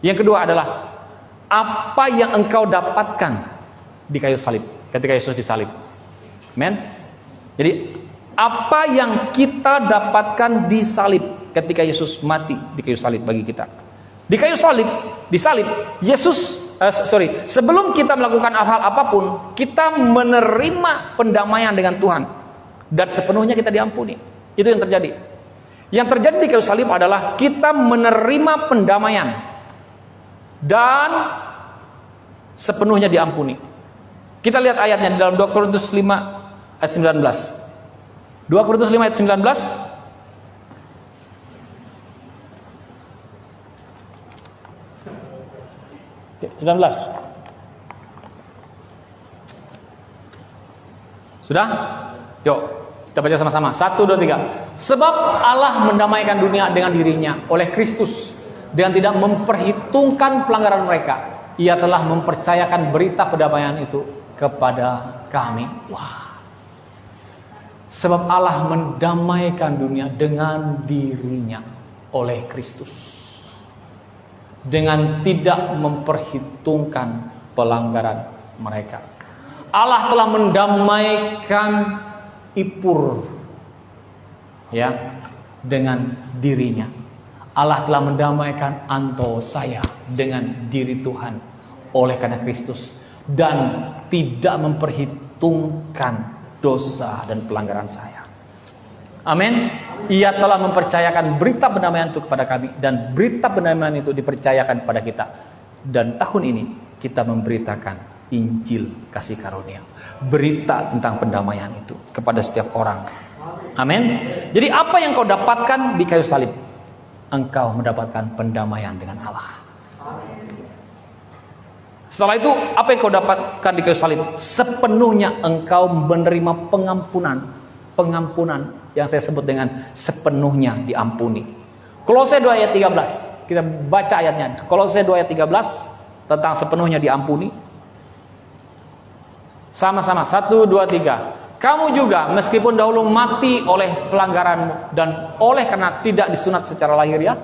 Yang kedua adalah apa yang engkau dapatkan di kayu salib ketika Yesus disalib. Amen. Jadi apa yang kita dapatkan di salib ketika Yesus mati di kayu salib bagi kita. Di kayu salib, disalib, Yesus sebelum kita melakukan hal apapun, kita menerima pendamaian dengan Tuhan dan sepenuhnya kita diampuni. Itu yang terjadi. Yang terjadi di kayu salib adalah kita menerima pendamaian dan sepenuhnya diampuni. Kita lihat ayatnya di dalam 2 Korintus 5 ayat 19. 2 Korintus 5 ayat 19. Oke, 19. Sudah? Yuk, kita baca sama-sama. 1, 2, 3. Sebab Allah mendamaikan dunia dengan dirinya oleh Kristus, dengan tidak memperhitungkan pelanggaran mereka. Ia telah mempercayakan berita pendamaian itu kepada kami. Wah. Sebab Allah mendamaikan dunia dengan dirinya oleh Kristus, dengan tidak memperhitungkan pelanggaran mereka. Allah telah mendamaikan Ipur, ya, dengan dirinya. Allah telah mendamaikan Anto, saya, dengan diri Tuhan oleh karena Kristus, dan tidak memperhitungkan dosa dan pelanggaran saya. Amin. Ia telah mempercayakan berita pendamaian itu kepada kami, dan berita pendamaian itu dipercayakan kepada kita. Dan tahun ini kita memberitakan Injil kasih karunia, berita tentang pendamaian itu kepada setiap orang. Amin. Jadi apa yang kau dapatkan di kayu salib? Engkau mendapatkan pendamaian dengan Allah. Setelah itu, apa yang kau dapatkan di kayu salib? Sepenuhnya engkau menerima pengampunan yang saya sebut dengan sepenuhnya diampuni. Kolose 2 ayat 13. Kita baca ayatnya. Kolose 2 ayat 13 tentang sepenuhnya diampuni. Sama-sama, 1, 2, 3. Kamu juga meskipun dahulu mati oleh pelanggaranmu dan oleh karena tidak disunat secara lahiriah,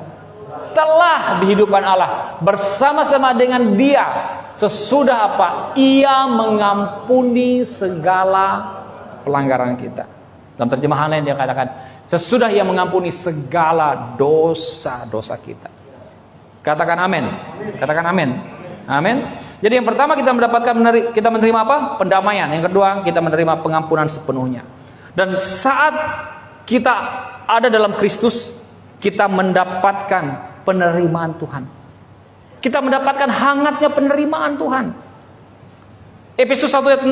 telah dihidupkan Allah bersama-sama dengan Dia sesudah apa? Ia mengampuni segala pelanggaran kita. Dalam terjemahan lain dia katakan, sesudah Ia mengampuni segala dosa-dosa kita. Katakan amin. Katakan amin. Amin. Jadi yang pertama kita menerima apa? Pendamaian. Yang kedua kita menerima pengampunan sepenuhnya. Dan saat kita ada dalam Kristus, kita mendapatkan penerimaan Tuhan. Kita mendapatkan hangatnya penerimaan Tuhan. Efesus 1 ayat 6.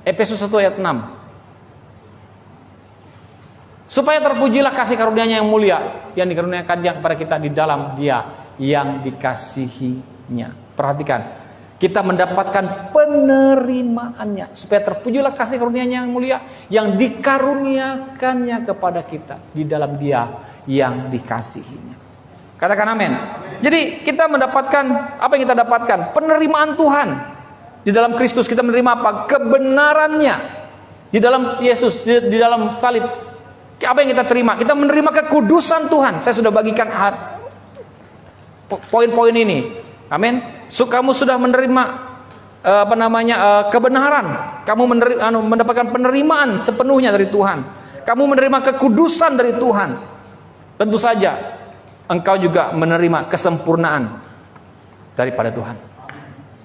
Efesus 1 ayat 6. Supaya terpujilah kasih karunia-Nya yang mulia, yang dikaruniakannya kepada kita di dalam Dia yang dikasihinya. Perhatikan, kita mendapatkan penerimaannya. Supaya terpujilah kasih karunia-Nya yang mulia, yang dikaruniakannya kepada kita di dalam Dia yang dikasihinya. Katakan amin. Jadi kita mendapatkan, apa yang kita dapatkan? Penerimaan Tuhan. Di dalam Kristus kita menerima apa? Kebenarannya. Di dalam Yesus, di dalam salib. Apa yang kita terima? Kita menerima kekudusan Tuhan. Saya sudah bagikan poin-poin ini. Amin. Kamu sudah menerima kebenaran. Kamu mendapatkan penerimaan sepenuhnya dari Tuhan. Kamu menerima kekudusan dari Tuhan. Tentu saja engkau juga menerima kesempurnaan daripada Tuhan.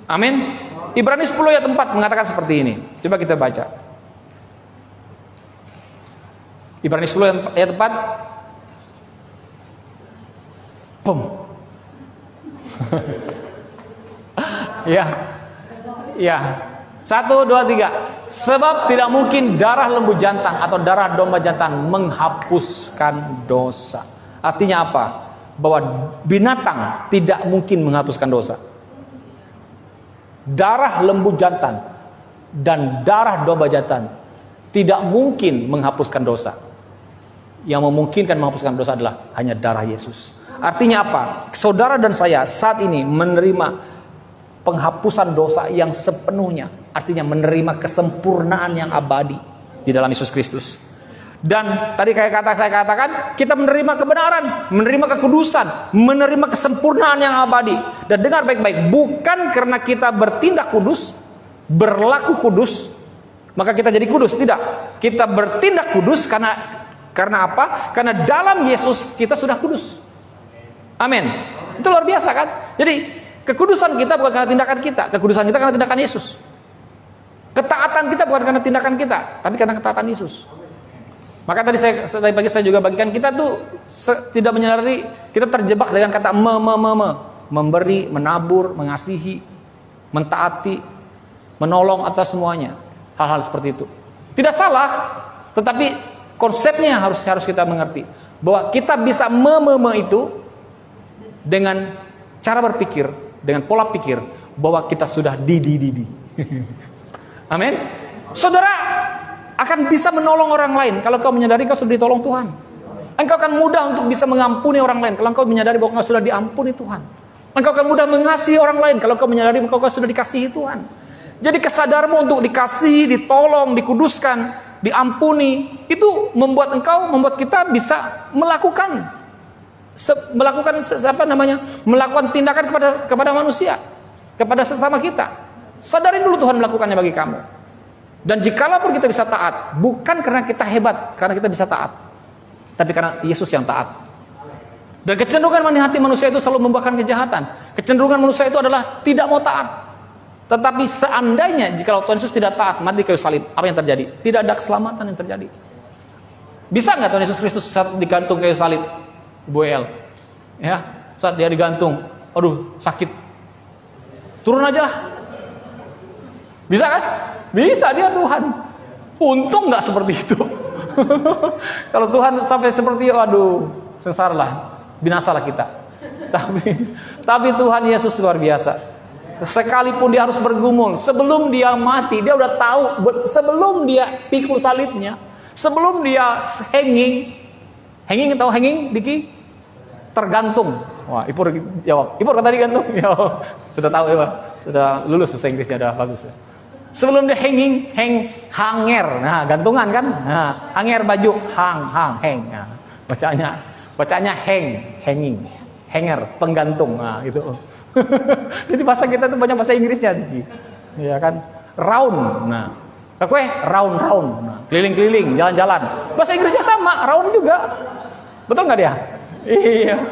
Amin. Ibrani 10 ayat 4 mengatakan seperti ini. Coba kita baca. Ibrani 10 ayat 4. Ya. 1, 2, 3. Sebab tidak mungkin darah lembu jantan atau darah domba jantan menghapuskan dosa. Artinya apa? Bahwa binatang tidak mungkin menghapuskan dosa. Darah lembu jantan dan darah domba jantan tidak mungkin menghapuskan dosa. Yang memungkinkan menghapuskan dosa adalah hanya darah Yesus. Artinya apa? Saudara dan saya saat ini menerima penghapusan dosa yang sepenuhnya. Artinya menerima kesempurnaan yang abadi di dalam Yesus Kristus. Dan tadi saya katakan, kita menerima kebenaran, menerima kekudusan, menerima kesempurnaan yang abadi. Dan dengar baik-baik, bukan karena kita bertindak kudus, berlaku kudus, maka kita jadi kudus. Tidak. Kita bertindak kudus karena apa? Karena dalam Yesus kita sudah kudus. Amin. Itu luar biasa kan? Jadi kekudusan kita bukan karena tindakan kita, kekudusan kita karena tindakan Yesus. Ketaatan kita bukan karena tindakan kita, tapi karena ketaatan Yesus. Maka tadi saya juga bagikan, kita tuh tidak menyadari kita terjebak dengan kata me. memberi, menabur, mengasihi, mentaati, menolong atas semuanya. Hal-hal seperti itu. Tidak salah, tetapi konsepnya harus kita mengerti. Bahwa kita bisa itu dengan cara berpikir, dengan pola pikir bahwa kita sudah di. Amin. Saudara akan bisa menolong orang lain kalau kau menyadari kau sudah ditolong Tuhan. Engkau akan mudah untuk bisa mengampuni orang lain kalau engkau menyadari bahwa kau sudah diampuni Tuhan. Engkau akan mudah mengasihi orang lain kalau kau menyadari bahwa kau sudah dikasihi Tuhan. Jadi kesadaranmu untuk dikasihi, ditolong, dikuduskan, diampuni, itu membuat kita bisa melakukan tindakan kepada manusia, kepada sesama kita. Sadari dulu Tuhan melakukannya bagi kamu. Dan jikalau kita bisa taat, bukan karena kita hebat, karena kita bisa taat, tapi karena Yesus yang taat. Dan kecenderungan di hati manusia itu selalu membuahkan kejahatan. Kecenderungan manusia itu adalah tidak mau taat. Tetapi seandainya jikalau Tuhan Yesus tidak taat, mati kayu salib, apa yang terjadi? Tidak ada keselamatan yang terjadi. Bisa nggak Tuhan Yesus Kristus saat digantung kayu salib, Ibu El? Ya, saat dia digantung, aduh sakit, turun aja. Bisa kan? Bisa, dia Tuhan. Untung nggak seperti itu. Kalau Tuhan sampai seperti itu, aduh, sengsaralah, binasalah kita. Tapi Tuhan Yesus luar biasa. Sekalipun dia harus bergumul, sebelum dia mati, dia udah tahu, sebelum dia pikul salibnya, sebelum dia hanging tahu hanging, Diki? Tergantung. Wah, Ipur jawab. Ipur kata digantung. Ya, sudah tahu ya, Pak. Sudah lulus bahasa Inggrisnya, udah bagus ya. Sebelum dia hanger. Nah, gantungan kan? Nah, hanger baju, hang. Nah, bacanya hanging. Hanger, penggantung. Nah, gitu. Jadi bahasa kita tuh banyak bahasa Inggrisnya, ya kan? Round, nah, kue round, nah, keliling-keliling, jalan-jalan. Bahasa Inggrisnya sama, round juga, betul nggak dia? Iya.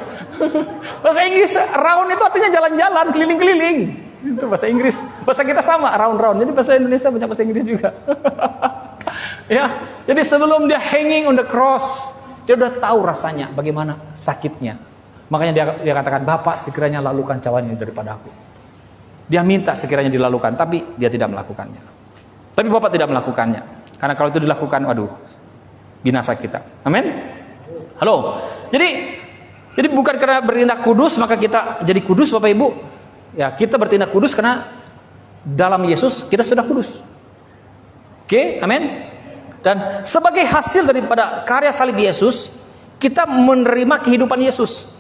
Bahasa Inggris round itu artinya jalan-jalan, keliling-keliling. Itu bahasa Inggris. Bahasa kita sama, round. Jadi bahasa Indonesia banyak bahasa Inggris juga. Ya, jadi sebelum dia hanging on the cross, dia udah tahu rasanya bagaimana sakitnya. Makanya dia katakan, Bapak sekiranya lalukan cawan ini daripada aku. Dia minta sekiranya dilalukan, tapi dia tidak melakukannya. Tapi Bapak tidak melakukannya. Karena kalau itu dilakukan, waduh, binasa kita. Amin? Halo. Jadi bukan karena bertindak kudus maka kita jadi kudus, Bapak Ibu. Ya, kita bertindak kudus karena dalam Yesus kita sudah kudus. Oke, amin. Dan sebagai hasil daripada karya salib Yesus, kita menerima kehidupan Yesus.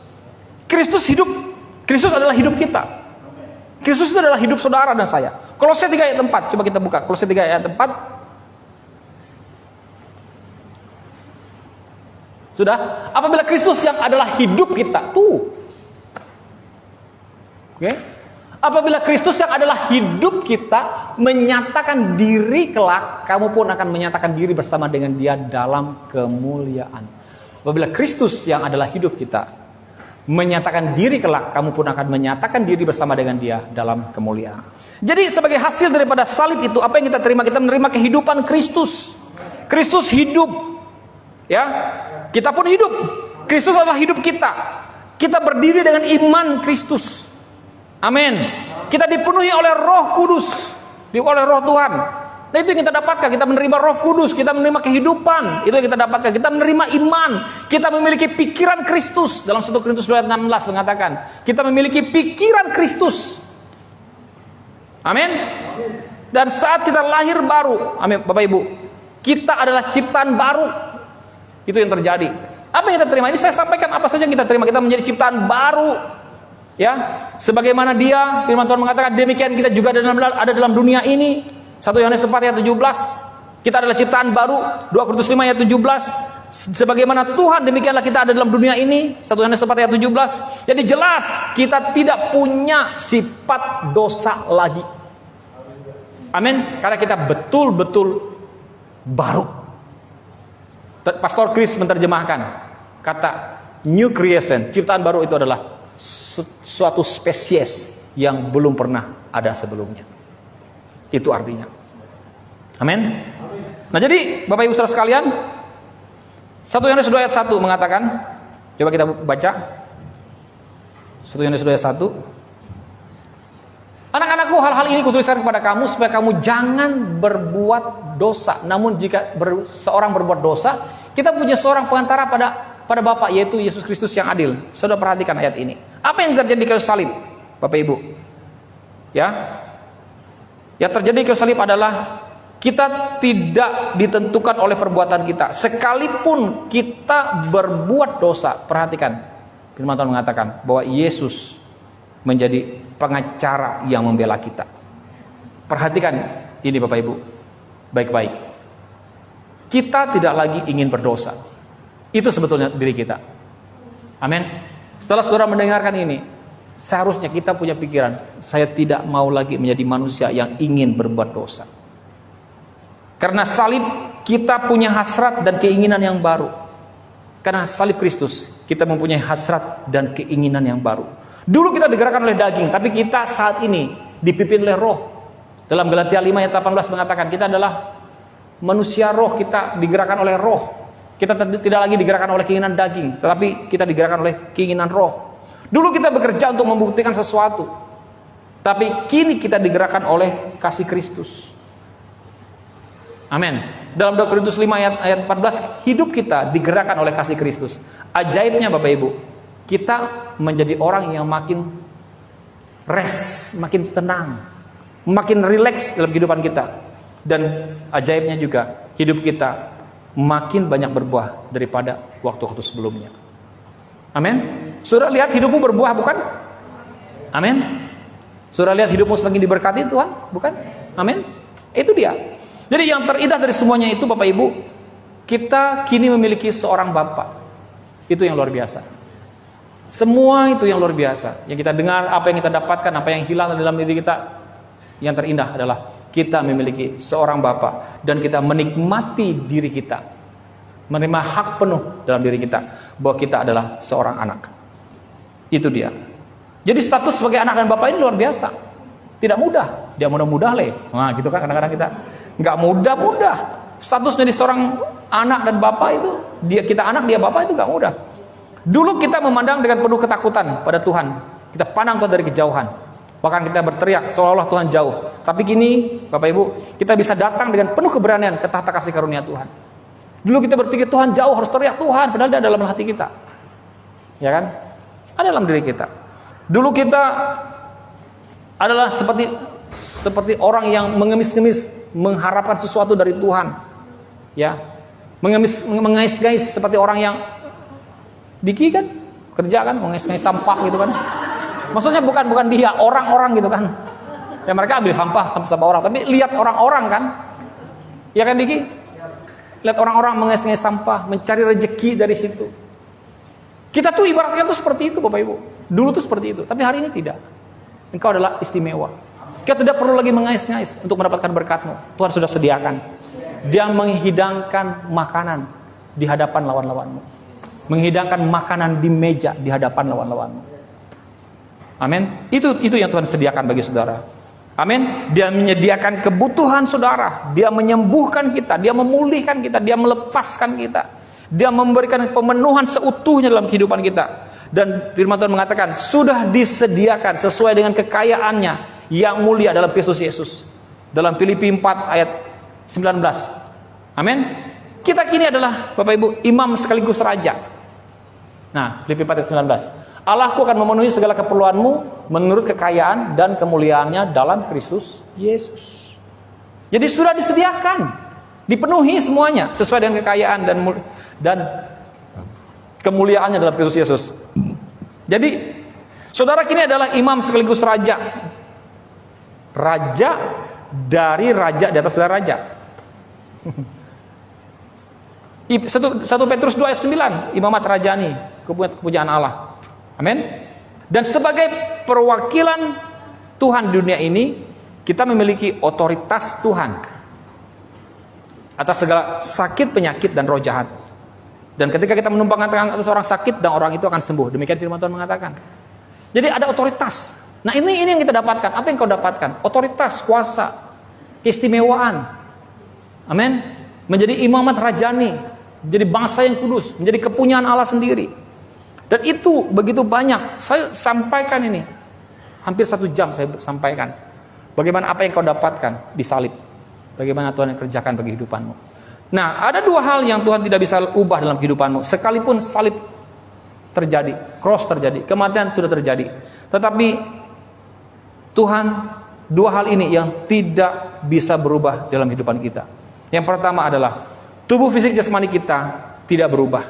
Kristus hidup. Kristus adalah hidup kita. Kristus itu adalah hidup saudara dan saya. Kolose 3 ayat 4. Coba kita buka Kolose 3 ayat 4. Sudah? Apabila Kristus yang adalah hidup kita. Tuh. Oke? Apabila Kristus yang adalah hidup kita menyatakan diri kelak, kamu pun akan menyatakan diri bersama dengan Dia dalam kemuliaan. Apabila Kristus yang adalah hidup kita menyatakan diri kelak, kamu pun akan menyatakan diri bersama dengan Dia dalam kemuliaan. Jadi sebagai hasil daripada salib itu, apa yang kita terima? Kita menerima kehidupan Kristus. Kristus hidup. Ya, kita pun hidup. Kristus adalah hidup kita. Kita berdiri dengan iman Kristus. Amin. Kita dipenuhi oleh Roh Kudus, oleh Roh Tuhan. Nah, itu yang kita dapatkan. Kita menerima Roh Kudus, kita menerima kehidupan. Itu yang kita dapatkan. Kita menerima iman. Kita memiliki pikiran Kristus. Dalam 1 Korintus 2 ayat 16 mengatakan, kita memiliki pikiran Kristus. Amin. Dan saat kita lahir baru, amin, Bapak Ibu, kita adalah ciptaan baru. Itu yang terjadi. Apa yang kita terima? Ini saya sampaikan apa saja yang kita terima. Kita menjadi ciptaan baru. Ya, sebagaimana Dia, firman Tuhan mengatakan, demikian kita juga ada dalam dunia ini. 1 Yohanes 4 ayat 17. Kita adalah ciptaan baru. 2 Korintus 5 ayat 17. Sebagaimana Tuhan, demikianlah kita ada dalam dunia ini. 1 Yohanes 4 ayat 17. Jadi jelas kita tidak punya sifat dosa lagi. Amin. Karena kita betul-betul baru. Pastor Chris menerjemahkan kata new creation, ciptaan baru itu adalah suatu spesies yang belum pernah ada sebelumnya. Itu artinya. Amin. Nah, jadi Bapak Ibu Saudara sekalian, 1 Yohanes 2 ayat 1 mengatakan, coba kita baca. 1 Yohanes 2:1. Anak-anakku, hal-hal ini kutuliskan kepada kamu supaya kamu jangan berbuat dosa. Namun jika seorang berbuat dosa, kita punya seorang pengantara pada Bapa, yaitu Yesus Kristus yang adil. Saudara perhatikan ayat ini. Apa yang terjadi di kayu salib, Bapak Ibu? Ya, yang terjadi di kayu salib adalah kita tidak ditentukan oleh perbuatan kita. Sekalipun kita berbuat dosa, perhatikan, firman Tuhan mengatakan bahwa Yesus menjadi pengacara yang membela kita. Perhatikan ini Bapak Ibu, baik-baik. Kita tidak lagi ingin berdosa. Itu sebetulnya diri kita. Amin. Setelah saudara mendengarkan ini, seharusnya kita punya pikiran, saya tidak mau lagi menjadi manusia yang ingin berbuat dosa. Karena salib, kita punya hasrat dan keinginan yang baru. Karena salib Kristus, kita mempunyai hasrat dan keinginan yang baru. Dulu kita digerakkan oleh daging, tapi kita saat ini dipimpin oleh roh. Dalam Galatia 5 ayat 18 mengatakan kita adalah manusia roh, kita digerakkan oleh roh. Kita tidak lagi digerakkan oleh keinginan daging, tetapi kita digerakkan oleh keinginan roh. Dulu kita bekerja untuk membuktikan sesuatu, tapi kini kita digerakkan oleh kasih Kristus. Amin. Dalam 2 Korintus 5 ayat 14, hidup kita digerakkan oleh kasih Kristus. Ajaibnya Bapak Ibu, kita menjadi orang yang makin rest, makin tenang, makin rileks dalam kehidupan kita. Dan ajaibnya juga, hidup kita makin banyak berbuah daripada waktu-waktu sebelumnya. Amin. Saudara lihat hidupmu berbuah, bukan? Amin. Saudara lihat hidupmu semakin diberkati Tuhan, bukan? Amin. Itu dia. Jadi yang terindah dari semuanya itu Bapak Ibu, kita kini memiliki seorang Bapa. Itu yang luar biasa. Semua itu yang luar biasa. Yang kita dengar, apa yang kita dapatkan, apa yang hilang dalam diri kita, yang terindah adalah kita memiliki seorang Bapa dan kita menikmati diri kita, menerima hak penuh dalam diri kita bahwa kita adalah seorang anak. Itu dia. Jadi status sebagai anak dan Bapa ini luar biasa. Tidak mudah. Dia mudah-mudah leh. Nah, gitu kan kadang-kadang kita nggak mudah-mudah. Status menjadi seorang anak dan Bapa itu, kita anak, dia Bapa itu nggak mudah. Dulu kita memandang dengan penuh ketakutan pada Tuhan. Kita pandang Tuhan dari kejauhan. Bahkan kita berteriak seolah-olah Tuhan jauh. Tapi kini Bapak Ibu, kita bisa datang dengan penuh keberanian ke tahta kasih karunia Tuhan. Dulu kita berpikir Tuhan jauh, harus teriak Tuhan, padahal dia dalam hati kita. Ya kan? Ada dalam diri kita. Dulu kita adalah seperti orang yang mengemis-ngemis mengharapkan sesuatu dari Tuhan. Ya. Mengais-ngais seperti orang yang Diki kan kerja kan mengais-ngais sampah gitu kan. Maksudnya bukan dia, orang-orang gitu kan. Ya mereka ambil sampah orang, tapi lihat orang-orang kan. Ya kan Diki? Lihat orang-orang mengais-ngais sampah, mencari rezeki dari situ. Kita tuh ibaratnya tuh seperti itu Bapak Ibu. Dulu tuh seperti itu, tapi hari ini tidak. Engkau adalah istimewa. Kita tidak perlu lagi mengais-ngais untuk mendapatkan berkat-Mu. Tuhan sudah sediakan. Dia menghidangkan makanan di hadapan lawan-lawanmu. Menghidangkan makanan di meja di hadapan lawan-lawanmu. Amin. Itu yang Tuhan sediakan bagi saudara. Amin. Dia menyediakan kebutuhan saudara. Dia menyembuhkan kita. Dia memulihkan kita. Dia melepaskan kita. Dia memberikan pemenuhan seutuhnya dalam kehidupan kita. Dan firman Tuhan mengatakan sudah disediakan sesuai dengan kekayaannya yang mulia dalam Kristus Yesus. Dalam Filipi 4 ayat 19. Amin. Kita kini adalah Bapak Ibu imam sekaligus raja. Nah, Filipi 4 ayat 19. Allahku akan memenuhi segala keperluanmu menurut kekayaan dan kemuliaannya dalam Kristus Yesus. Jadi sudah disediakan, dipenuhi semuanya sesuai dengan kekayaan dan kemuliaannya dalam Kristus Yesus. Jadi saudara kini adalah imam sekaligus raja. Raja dari raja di atas segala raja. 1 Petrus 2 ayat 9, imamat rajani, kepunyaan Allah. Amin. Dan sebagai perwakilan Tuhan di dunia ini, kita memiliki otoritas Tuhan atas segala sakit, penyakit, dan roh jahat. Dan ketika kita menumpangkan tangan atas orang sakit, dan orang itu akan sembuh. Demikian firman Tuhan mengatakan. Jadi ada otoritas. Nah ini yang kita dapatkan. Apa yang kau dapatkan? Otoritas, kuasa, keistimewaan. Amin. Menjadi imamat rajani, menjadi bangsa yang kudus, menjadi kepunyaan Allah sendiri. Dan itu begitu banyak. Saya sampaikan ini. Hampir 1 jam saya sampaikan. Bagaimana apa yang kau dapatkan di salib. Bagaimana Tuhan yang kerjakan bagi kehidupanmu. Nah, ada 2 hal yang Tuhan tidak bisa ubah dalam kehidupanmu. Sekalipun salib terjadi, cross terjadi, kematian sudah terjadi. Tetapi Tuhan, 2 hal ini yang tidak bisa berubah dalam kehidupan kita. Yang pertama adalah tubuh fisik jasmani kita tidak berubah.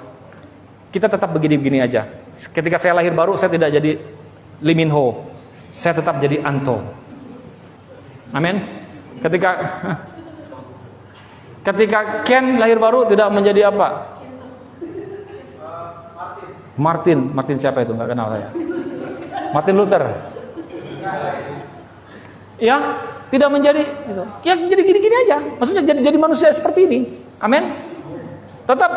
Kita tetap begini-begini aja. Ketika saya lahir baru, saya tidak jadi Lee Min Ho. Saya tetap jadi Anto. Amin. Ketika Ken lahir baru tidak menjadi apa? Martin siapa itu? Nggak kenal saya. Martin Luther. Ya, tidak menjadi gitu. Ya jadi gini-gini aja. Maksudnya jadi manusia seperti ini. Amin. Tetap,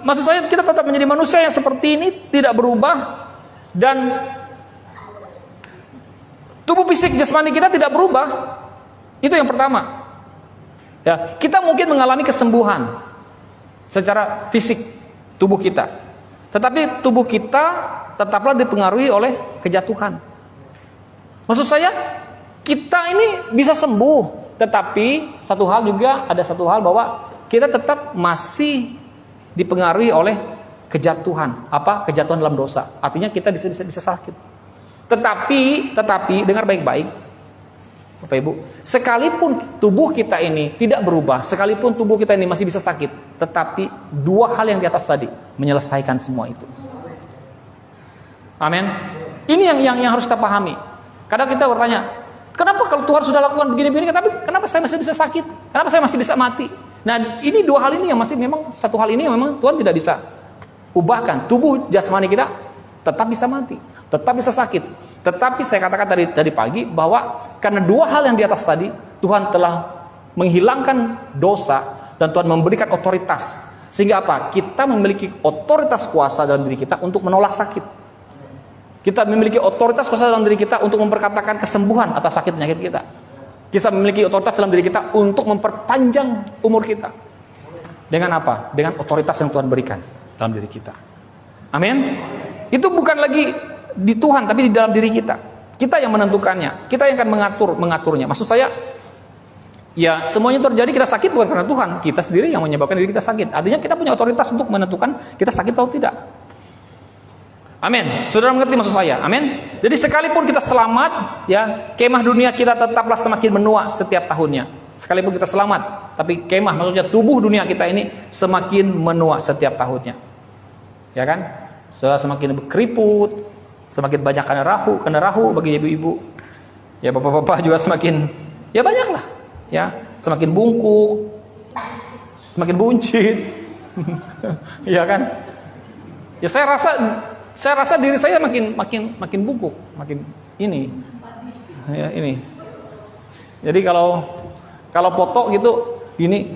maksud saya kita tetap menjadi manusia yang seperti ini, tidak berubah, dan tubuh fisik jasmani kita tidak berubah. Itu yang pertama. Ya, kita mungkin mengalami kesembuhan secara fisik tubuh kita, tetapi tubuh kita tetaplah dipengaruhi oleh kejatuhan. Maksud saya, kita ini bisa sembuh, tetapi ada satu hal bahwa kita tetap masih dipengaruhi oleh kejatuhan. Apa? Kejatuhan dalam dosa. Artinya kita bisa sakit. Tetapi dengar baik-baik, Bapak Ibu, sekalipun tubuh kita ini tidak berubah, sekalipun tubuh kita ini masih bisa sakit, tetapi 2 hal yang di atas tadi menyelesaikan semua itu. Amin. Ini yang harus kita pahami. Kadang kita bertanya, kenapa kalau Tuhan sudah lakukan begini-begini, tapi kenapa saya masih bisa sakit? Kenapa saya masih bisa mati? Nah, ini 2 hal ini yang masih memang, satu hal ini yang memang Tuhan tidak bisa ubahkan. Tubuh jasmani kita tetap bisa mati, tetap bisa sakit. Tetapi saya katakan tadi pagi bahwa karena 2 hal yang di atas tadi, Tuhan telah menghilangkan dosa dan Tuhan memberikan otoritas. Sehingga apa? Kita memiliki otoritas kuasa dalam diri kita untuk menolak sakit. Kita memiliki otoritas kuasa dalam diri kita untuk memperkatakan kesembuhan atas sakit penyakit kita. Kita memiliki otoritas dalam diri kita untuk memperpanjang umur kita. Dengan apa? Dengan otoritas yang Tuhan berikan dalam diri kita. Amin. Itu bukan lagi di Tuhan, tapi di dalam diri kita. Kita yang menentukannya. Kita yang akan mengaturnya. Maksud saya, ya semuanya terjadi, kita sakit bukan karena Tuhan. Kita sendiri yang menyebabkan diri kita sakit. Artinya kita punya otoritas untuk menentukan kita sakit atau tidak. Amin. Saudara mengerti maksud saya? Amin. Jadi sekalipun kita selamat, ya, kemah dunia kita tetaplah semakin menua setiap tahunnya. Sekalipun kita selamat, tapi kemah, maksudnya tubuh dunia kita ini semakin menua setiap tahunnya. Ya kan? Saudara semakin berkeriput, semakin banyak kena rahu bagi ibu-ibu. Ya, bapak-bapak juga semakin, ya banyaklah. Ya, semakin bungkuk, semakin buncit. Ya kan? Ya saya rasa diri saya makin bungkuk, makin ini. Ya, ini. Jadi kalau foto gitu gini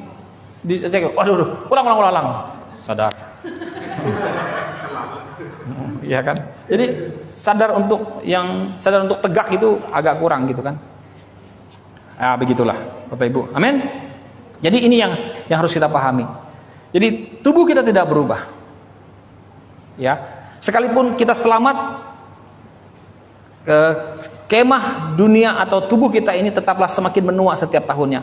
dicek, waduh, ulang. Sadar. Ya kan? Jadi sadar untuk tegak itu agak kurang gitu kan. Ah, begitulah Bapak Ibu. Amin. Jadi ini yang harus kita pahami. Jadi tubuh kita tidak berubah. Ya. Sekalipun kita selamat, kemah dunia atau tubuh kita ini tetaplah semakin menua setiap tahunnya.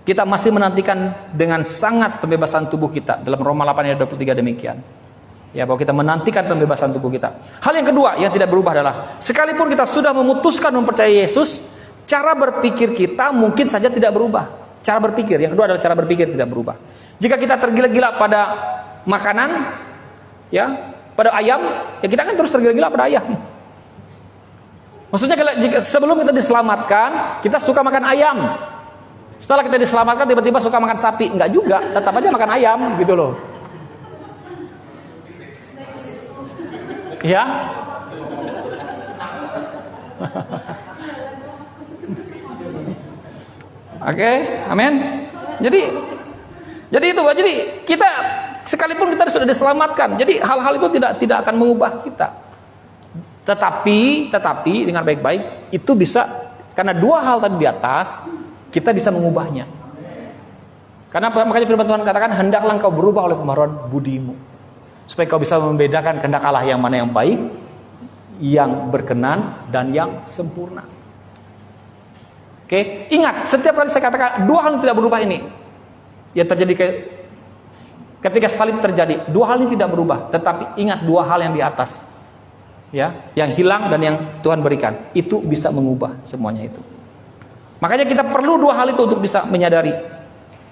Kita masih menantikan dengan sangat pembebasan tubuh kita. Dalam Roma 8 ayat 23 demikian. Ya, bahwa kita menantikan pembebasan tubuh kita. Hal yang kedua yang tidak berubah adalah, sekalipun kita sudah memutuskan mempercayai Yesus, cara berpikir kita mungkin saja tidak berubah. Cara berpikir, yang kedua adalah cara berpikir tidak berubah. Jika kita tergila-gila pada makanan, ya, pada ayam, ya kita kan terus tergila-gila pada ayam. Maksudnya jika sebelum kita diselamatkan, kita suka makan ayam. Setelah kita diselamatkan, tiba-tiba suka makan sapi. Enggak juga, tetap aja makan ayam gitu loh. Ya. Oke, amin. Jadi kita sekalipun kita sudah diselamatkan, jadi hal-hal itu tidak akan mengubah kita. Tetapi dengar baik-baik, itu bisa karena 2 hal tadi di atas, kita bisa mengubahnya. Karena makanya firman Tuhan katakan, hendaklah engkau berubah oleh pembaharuan budimu. supaya kau bisa membedakan kehendak Allah yang mana yang baik, yang berkenan, dan yang sempurna. Oke, ingat, setiap kali saya katakan dua hal yang tidak berubah ini, yang terjadi ketika salib terjadi, dua hal ini tidak berubah, tetapi ingat dua hal yang di atas, ya, yang hilang dan yang Tuhan berikan, itu bisa mengubah semuanya itu. Makanya kita perlu dua hal itu untuk bisa menyadari,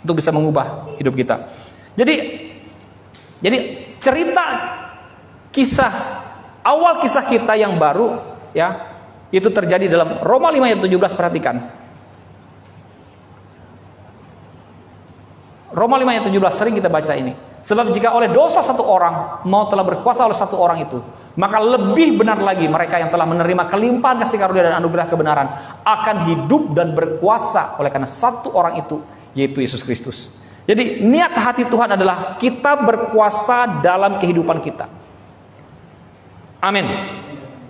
untuk bisa mengubah hidup kita. Jadi cerita awal kisah kita yang baru, ya, itu terjadi dalam Roma 5 ayat 17. Perhatikan. Roma 5 ayat 17 sering kita baca ini. Sebab jika oleh dosa satu orang mau telah berkuasa oleh satu orang itu, maka lebih benar lagi mereka yang telah menerima kelimpahan kasih karunia dan anugerah kebenaran akan hidup dan berkuasa oleh karena satu orang itu, yaitu Yesus Kristus. Jadi niat hati Tuhan adalah kita berkuasa dalam kehidupan kita. Amin.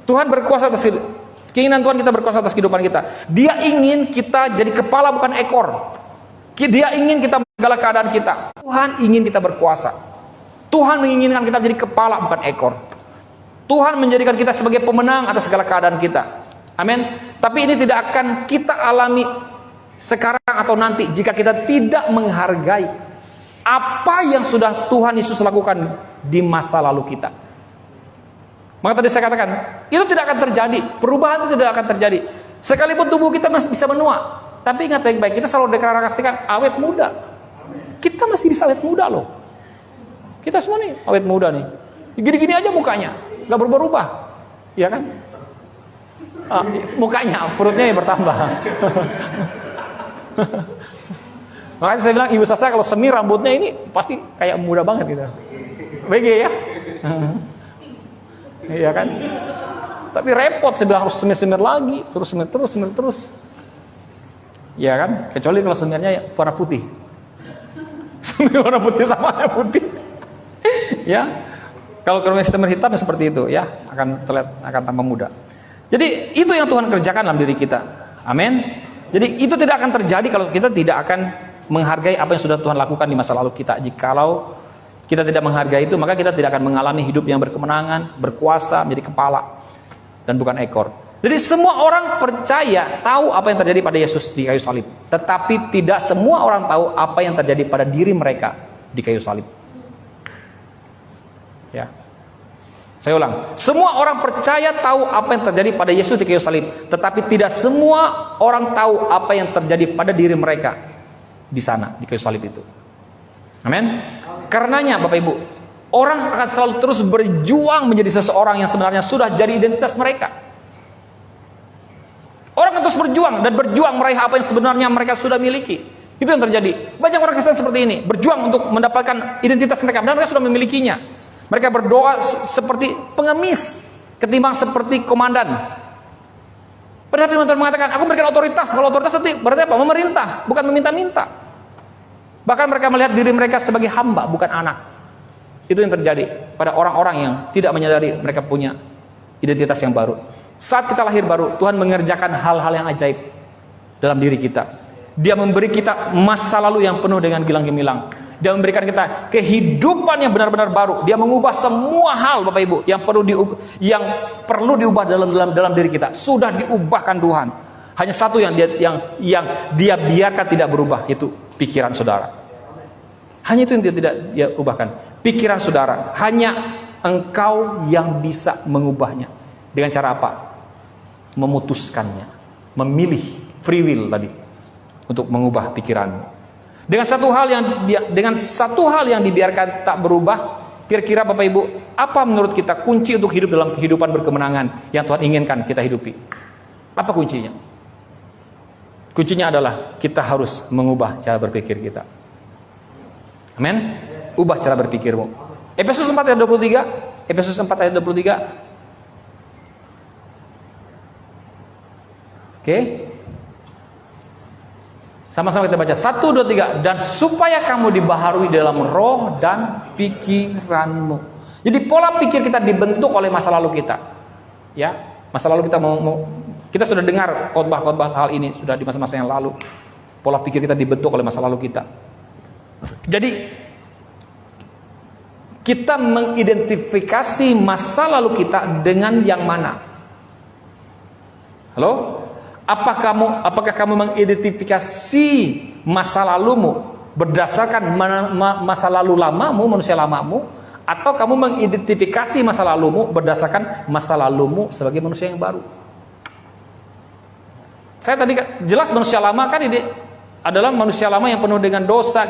Tuhan berkuasa atas keinginan Tuhan, kita berkuasa atas kehidupan kita. Dia ingin kita jadi kepala bukan ekor. Dia ingin kita segala keadaan kita. Tuhan ingin kita berkuasa. Tuhan menginginkan kita menjadi kepala bukan ekor. Tuhan menjadikan kita sebagai pemenang atas segala keadaan kita. Amin. Tapi ini tidak akan kita alami sekarang atau nanti jika kita tidak menghargai apa yang sudah Tuhan Yesus lakukan di masa lalu kita. Maka tadi saya katakan, itu tidak akan terjadi. Perubahan itu tidak akan terjadi. Sekalipun tubuh kita masih bisa menua. Tapi ingat baik-baik, kita selalu deklarasikan awet muda. Kita masih bisa awet muda loh. Kita semua nih awet muda nih. Gini-gini aja mukanya, gak berubah-ubah. Ya kan? Mukanya, perutnya yang bertambah. Makanya saya bilang, ibu saya kalau semir rambutnya ini pasti kayak muda banget gitu. BG ya? Iya kan? Tapi repot, saya bilang harus semir-semir lagi, terus. Iya kan? Kecuali kalau semirnya warna putih. Semir warna putih sama warna putih. Ya. Kalau semir hitam seperti itu, ya, akan terlihat, akan tambah muda. Jadi itu yang Tuhan kerjakan dalam diri kita. Amin. Jadi itu tidak akan terjadi kalau kita tidak akan menghargai apa yang sudah Tuhan lakukan di masa lalu kita. Jikalau kita tidak menghargai itu, maka kita tidak akan mengalami hidup yang berkemenangan, berkuasa, menjadi kepala dan bukan ekor. Jadi semua orang percaya tahu apa yang terjadi pada Yesus di kayu salib, tetapi tidak semua orang tahu apa yang terjadi pada diri mereka di kayu salib. Ya. Saya ulang, semua orang percaya tahu apa yang terjadi pada Yesus di kayu salib, tetapi tidak semua orang tahu apa yang terjadi pada diri mereka di sana di kayu salib itu. Amin. Karenanya Bapak Ibu, orang akan selalu terus berjuang menjadi seseorang yang sebenarnya sudah jadi identitas mereka. Orang akan terus berjuang meraih apa yang sebenarnya mereka sudah miliki. Itu yang terjadi. Banyak orang Kristen seperti ini, berjuang untuk mendapatkan identitas mereka, dan mereka sudah memilikinya. Mereka berdoa seperti pengemis ketimbang seperti komandan. Padahal firman Tuhan mengatakan, aku memberikan otoritas. Kalau otoritas itu berarti apa? Memerintah, bukan meminta-minta. Bahkan mereka melihat diri mereka sebagai hamba, bukan anak. Itu yang terjadi pada orang-orang yang tidak menyadari mereka punya identitas yang baru. Saat kita lahir baru, Tuhan mengerjakan hal-hal yang ajaib dalam diri kita. Dia memberi kita masa lalu yang penuh dengan gilang gemilang. Dia memberikan kita kehidupan yang benar-benar baru. Dia mengubah semua hal, Bapak Ibu, yang perlu diubah dalam diri kita. Sudah diubahkan Tuhan. Hanya satu yang dia biarkan tidak berubah, itu pikiran saudara. Hanya itu yang tidak dia ubahkan. Pikiran saudara. Hanya engkau yang bisa mengubahnya. Dengan cara apa? Memutuskannya, memilih, free will tadi, untuk mengubah pikiranmu. Dengan satu hal yang dibiarkan tak berubah, kira-kira Bapak Ibu, apa menurut kita kunci untuk hidup dalam kehidupan berkemenangan yang Tuhan inginkan kita hidupi? Apa kuncinya? Kuncinya adalah kita harus mengubah cara berpikir kita. Amin. Ubah cara berpikirmu. Efesus 4 ayat 23. Efesus 4 ayat 23. Oke. Sama-sama kita baca 1, 2, 3. Dan supaya kamu dibaharui dalam roh dan pikiranmu. Jadi pola pikir kita dibentuk oleh masa lalu kita. Ya, masa lalu kita kita sudah dengar khotbah-khotbah hal ini sudah di masa-masa yang lalu. Pola pikir kita dibentuk oleh masa lalu kita. Jadi kita mengidentifikasi masa lalu kita dengan yang mana? Halo? Apakah kamu mengidentifikasi masa lalumu berdasarkan masa lalu lamamu, manusia lamamu, atau kamu mengidentifikasi masa lalumu berdasarkan masa lalumu sebagai manusia yang baru? Saya tadi jelas manusia lama kan ini adalah manusia lama yang penuh dengan dosa,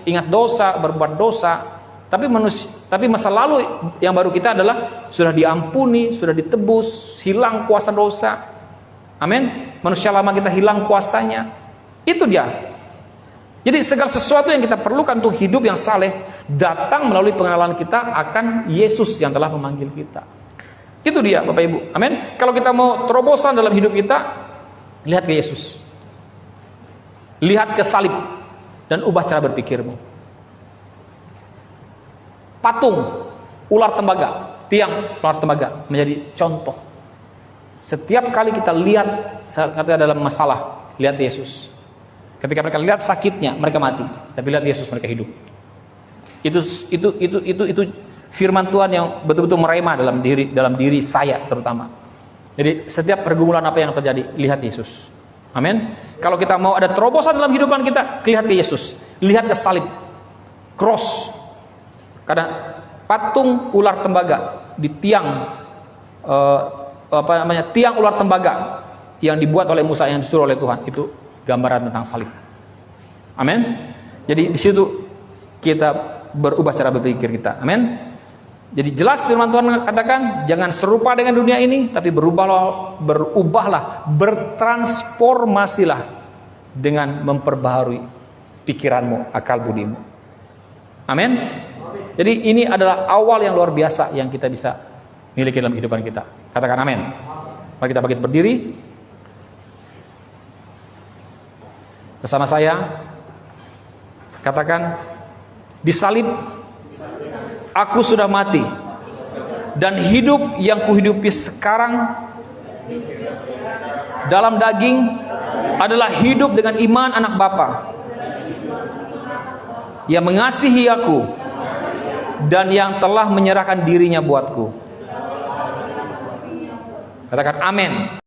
ingat dosa, berbuat dosa. Tapi masa lalu yang baru kita adalah sudah diampuni, sudah ditebus, hilang kuasa dosa. Amin. Manusia lama kita hilang kuasanya. Itu dia. Jadi segala sesuatu yang kita perlukan untuk hidup yang saleh datang melalui pengenalan kita akan Yesus yang telah memanggil kita. Itu dia Bapak Ibu. Amin. Kalau kita mau terobosan dalam hidup kita, lihat ke Yesus. Lihat ke salib dan ubah cara berpikirmu. Patung, ular tembaga, tiang ular tembaga menjadi contoh. Setiap kali kita lihat kata dalam masalah, lihat Yesus. Ketika mereka lihat sakitnya, mereka mati. Tapi lihat Yesus, mereka hidup. Itu firman Tuhan yang betul-betul merema dalam diri saya terutama. Jadi setiap pergumulan apa yang terjadi, lihat Yesus. Amin. Kalau kita mau ada terobosan dalam kehidupan kita, lihat ke Yesus. Lihat ke salib, cross. Karena patung ular tembaga di tiang tiang ular tembaga yang dibuat oleh Musa, yang disuruh oleh Tuhan, itu gambaran tentang salib. Amin. Jadi di situ kita berubah cara berpikir kita. Amin. Jadi jelas firman Tuhan mengatakan, jangan serupa dengan dunia ini, tapi berubahlah, bertransformasilah dengan memperbaharui pikiranmu, akal budimu. Amin. Jadi ini adalah awal yang luar biasa yang kita bisa miliki dalam kehidupan kita. Katakan amin. Mari kita bangkit berdiri bersama saya. Katakan, di salib aku sudah mati, dan hidup yang kuhidupi sekarang dalam daging adalah hidup dengan iman anak Bapa yang mengasihi aku dan yang telah menyerahkan dirinya buatku. Katakan amin.